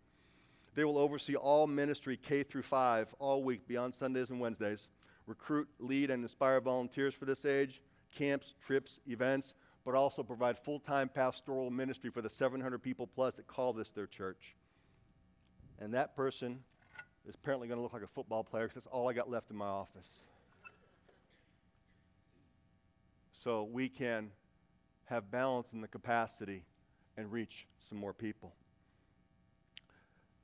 They will oversee all ministry K through 5 all week beyond Sundays and Wednesdays, recruit, lead, and inspire volunteers for this age, camps, trips, events, but also provide full-time pastoral ministry for the 700 people plus that call this their church. And that person is apparently going to look like a football player because that's all I got left in my office. So we can have balance in the capacity and reach some more people.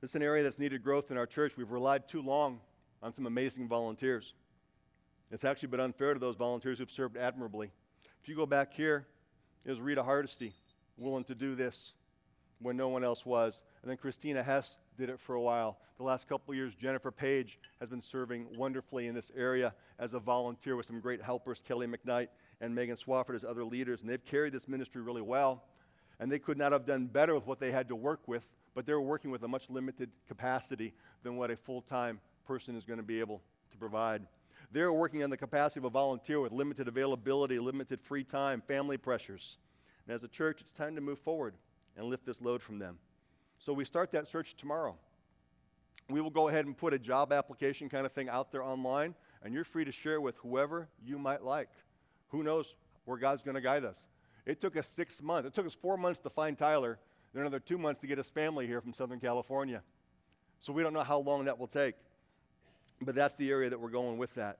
This is an area that's needed growth in our church. We've relied too long on some amazing volunteers. It's actually been unfair to those volunteers who've served admirably. If you go back here, it was Rita Hardesty willing to do this when no one else was. And then Christina Hess did it for a while. The last couple of years, Jennifer Page has been serving wonderfully in this area as a volunteer with some great helpers, Kelly McKnight and Megan Swafford as other leaders, and they've carried this ministry really well. And they could not have done better with what they had to work with, but they were working with a much limited capacity than what a full-time person is going to be able to provide. They're working on the capacity of a volunteer with limited availability, limited free time, family pressures. And as a church, it's time to move forward and lift this load from them. So we start that search tomorrow. We will go ahead and put a job application kind of thing out there online, and you're free to share with whoever you might like. Who knows where God's going to guide us? It took us 6 months. It took us 4 months to find Tyler, then another 2 months to get his family here from Southern California. So we don't know how long that will take. But that's the area that we're going with that.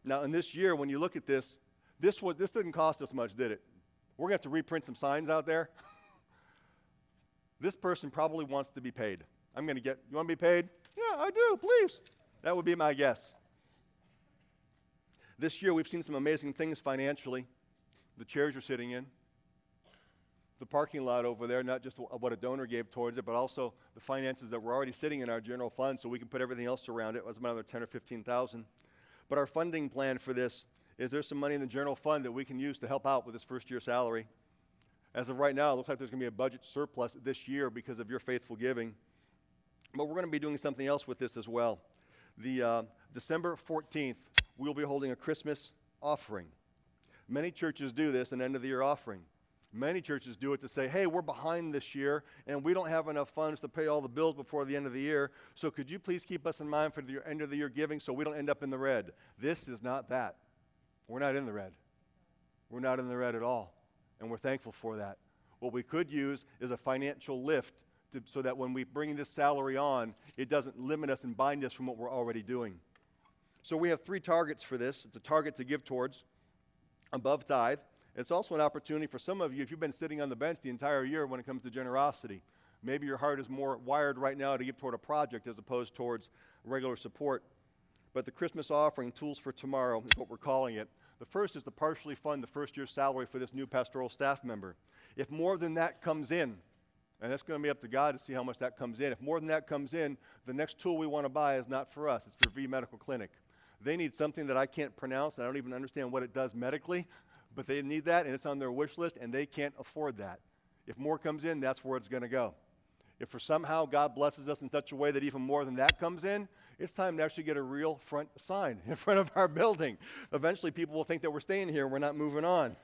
Now, in this year, when you look at this didn't cost us much, did it? We're going to have to reprint some signs out there. This person probably wants to be paid. You want to be paid? Yeah, I do, please. That would be my guess. This year, we've seen some amazing things financially. The chairs you're sitting in, the parking lot over there, not just what a donor gave towards it, but also the finances that were already sitting in our general fund so we can put everything else around it. It was another $10,000 or $15,000. But our funding plan for this is there's some money in the general fund that we can use to help out with this first year salary. As of right now, it looks like there's going to be a budget surplus this year because of your faithful giving. But we're going to be doing something else with this as well. The December 14th, we'll be holding a Christmas offering. Many churches do this, an end-of-the-year offering. Many churches do it to say, hey, we're behind this year, and we don't have enough funds to pay all the bills before the end of the year, so could you please keep us in mind for the end-of-the-year giving so we don't end up in the red? This is not that. We're not in the red. We're not in the red at all, and we're thankful for that. What we could use is a financial lift so that when we bring this salary on, it doesn't limit us and bind us from what we're already doing. So we have 3 targets for this. It's a target to give towards above tithe. It's also an opportunity for some of you, if you've been sitting on the bench the entire year when it comes to generosity. Maybe your heart is more wired right now to give toward a project as opposed towards regular support. But the Christmas offering, Tools for Tomorrow, is what we're calling it. The first is to partially fund the first year's salary for this new pastoral staff member. If more than that comes in, and it's going to be up to God to see how much that comes in. If more than that comes in, the next tool we want to buy is not for us. It's for V Medical Clinic. They need something that I can't pronounce, and I don't even understand what it does medically, but they need that, and it's on their wish list, and they can't afford that. If more comes in, that's where it's going to go. If for somehow God blesses us in such a way that even more than that comes in, it's time to actually get a real front sign in front of our building. Eventually, people will think that we're staying here and we're not moving on.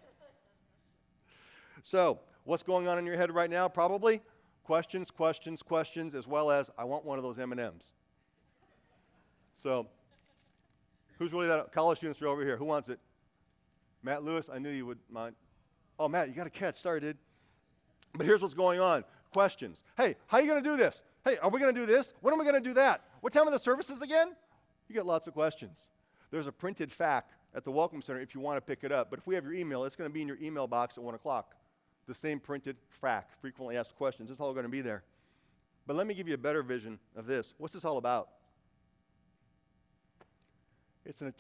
So, what's going on in your head right now? Probably questions, as well as, I want one of those M&Ms. So, who's really that? College students are over here. Who wants it? Matt Lewis, I knew you would mind. Oh, Matt, you got a catch. Sorry, dude. But here's what's going on. Questions. Hey, how are you going to do this? Hey, are we going to do this? When are we going to do that? What time are the services again? You get lots of questions. There's a printed FAQ at the Welcome Center if you want to pick it up. But if we have your email, it's going to be in your email box at 1 o'clock. The same printed FAQ, frequently asked questions. It's all going to be there. But let me give you a better vision of this. What's this all about? It's an attempt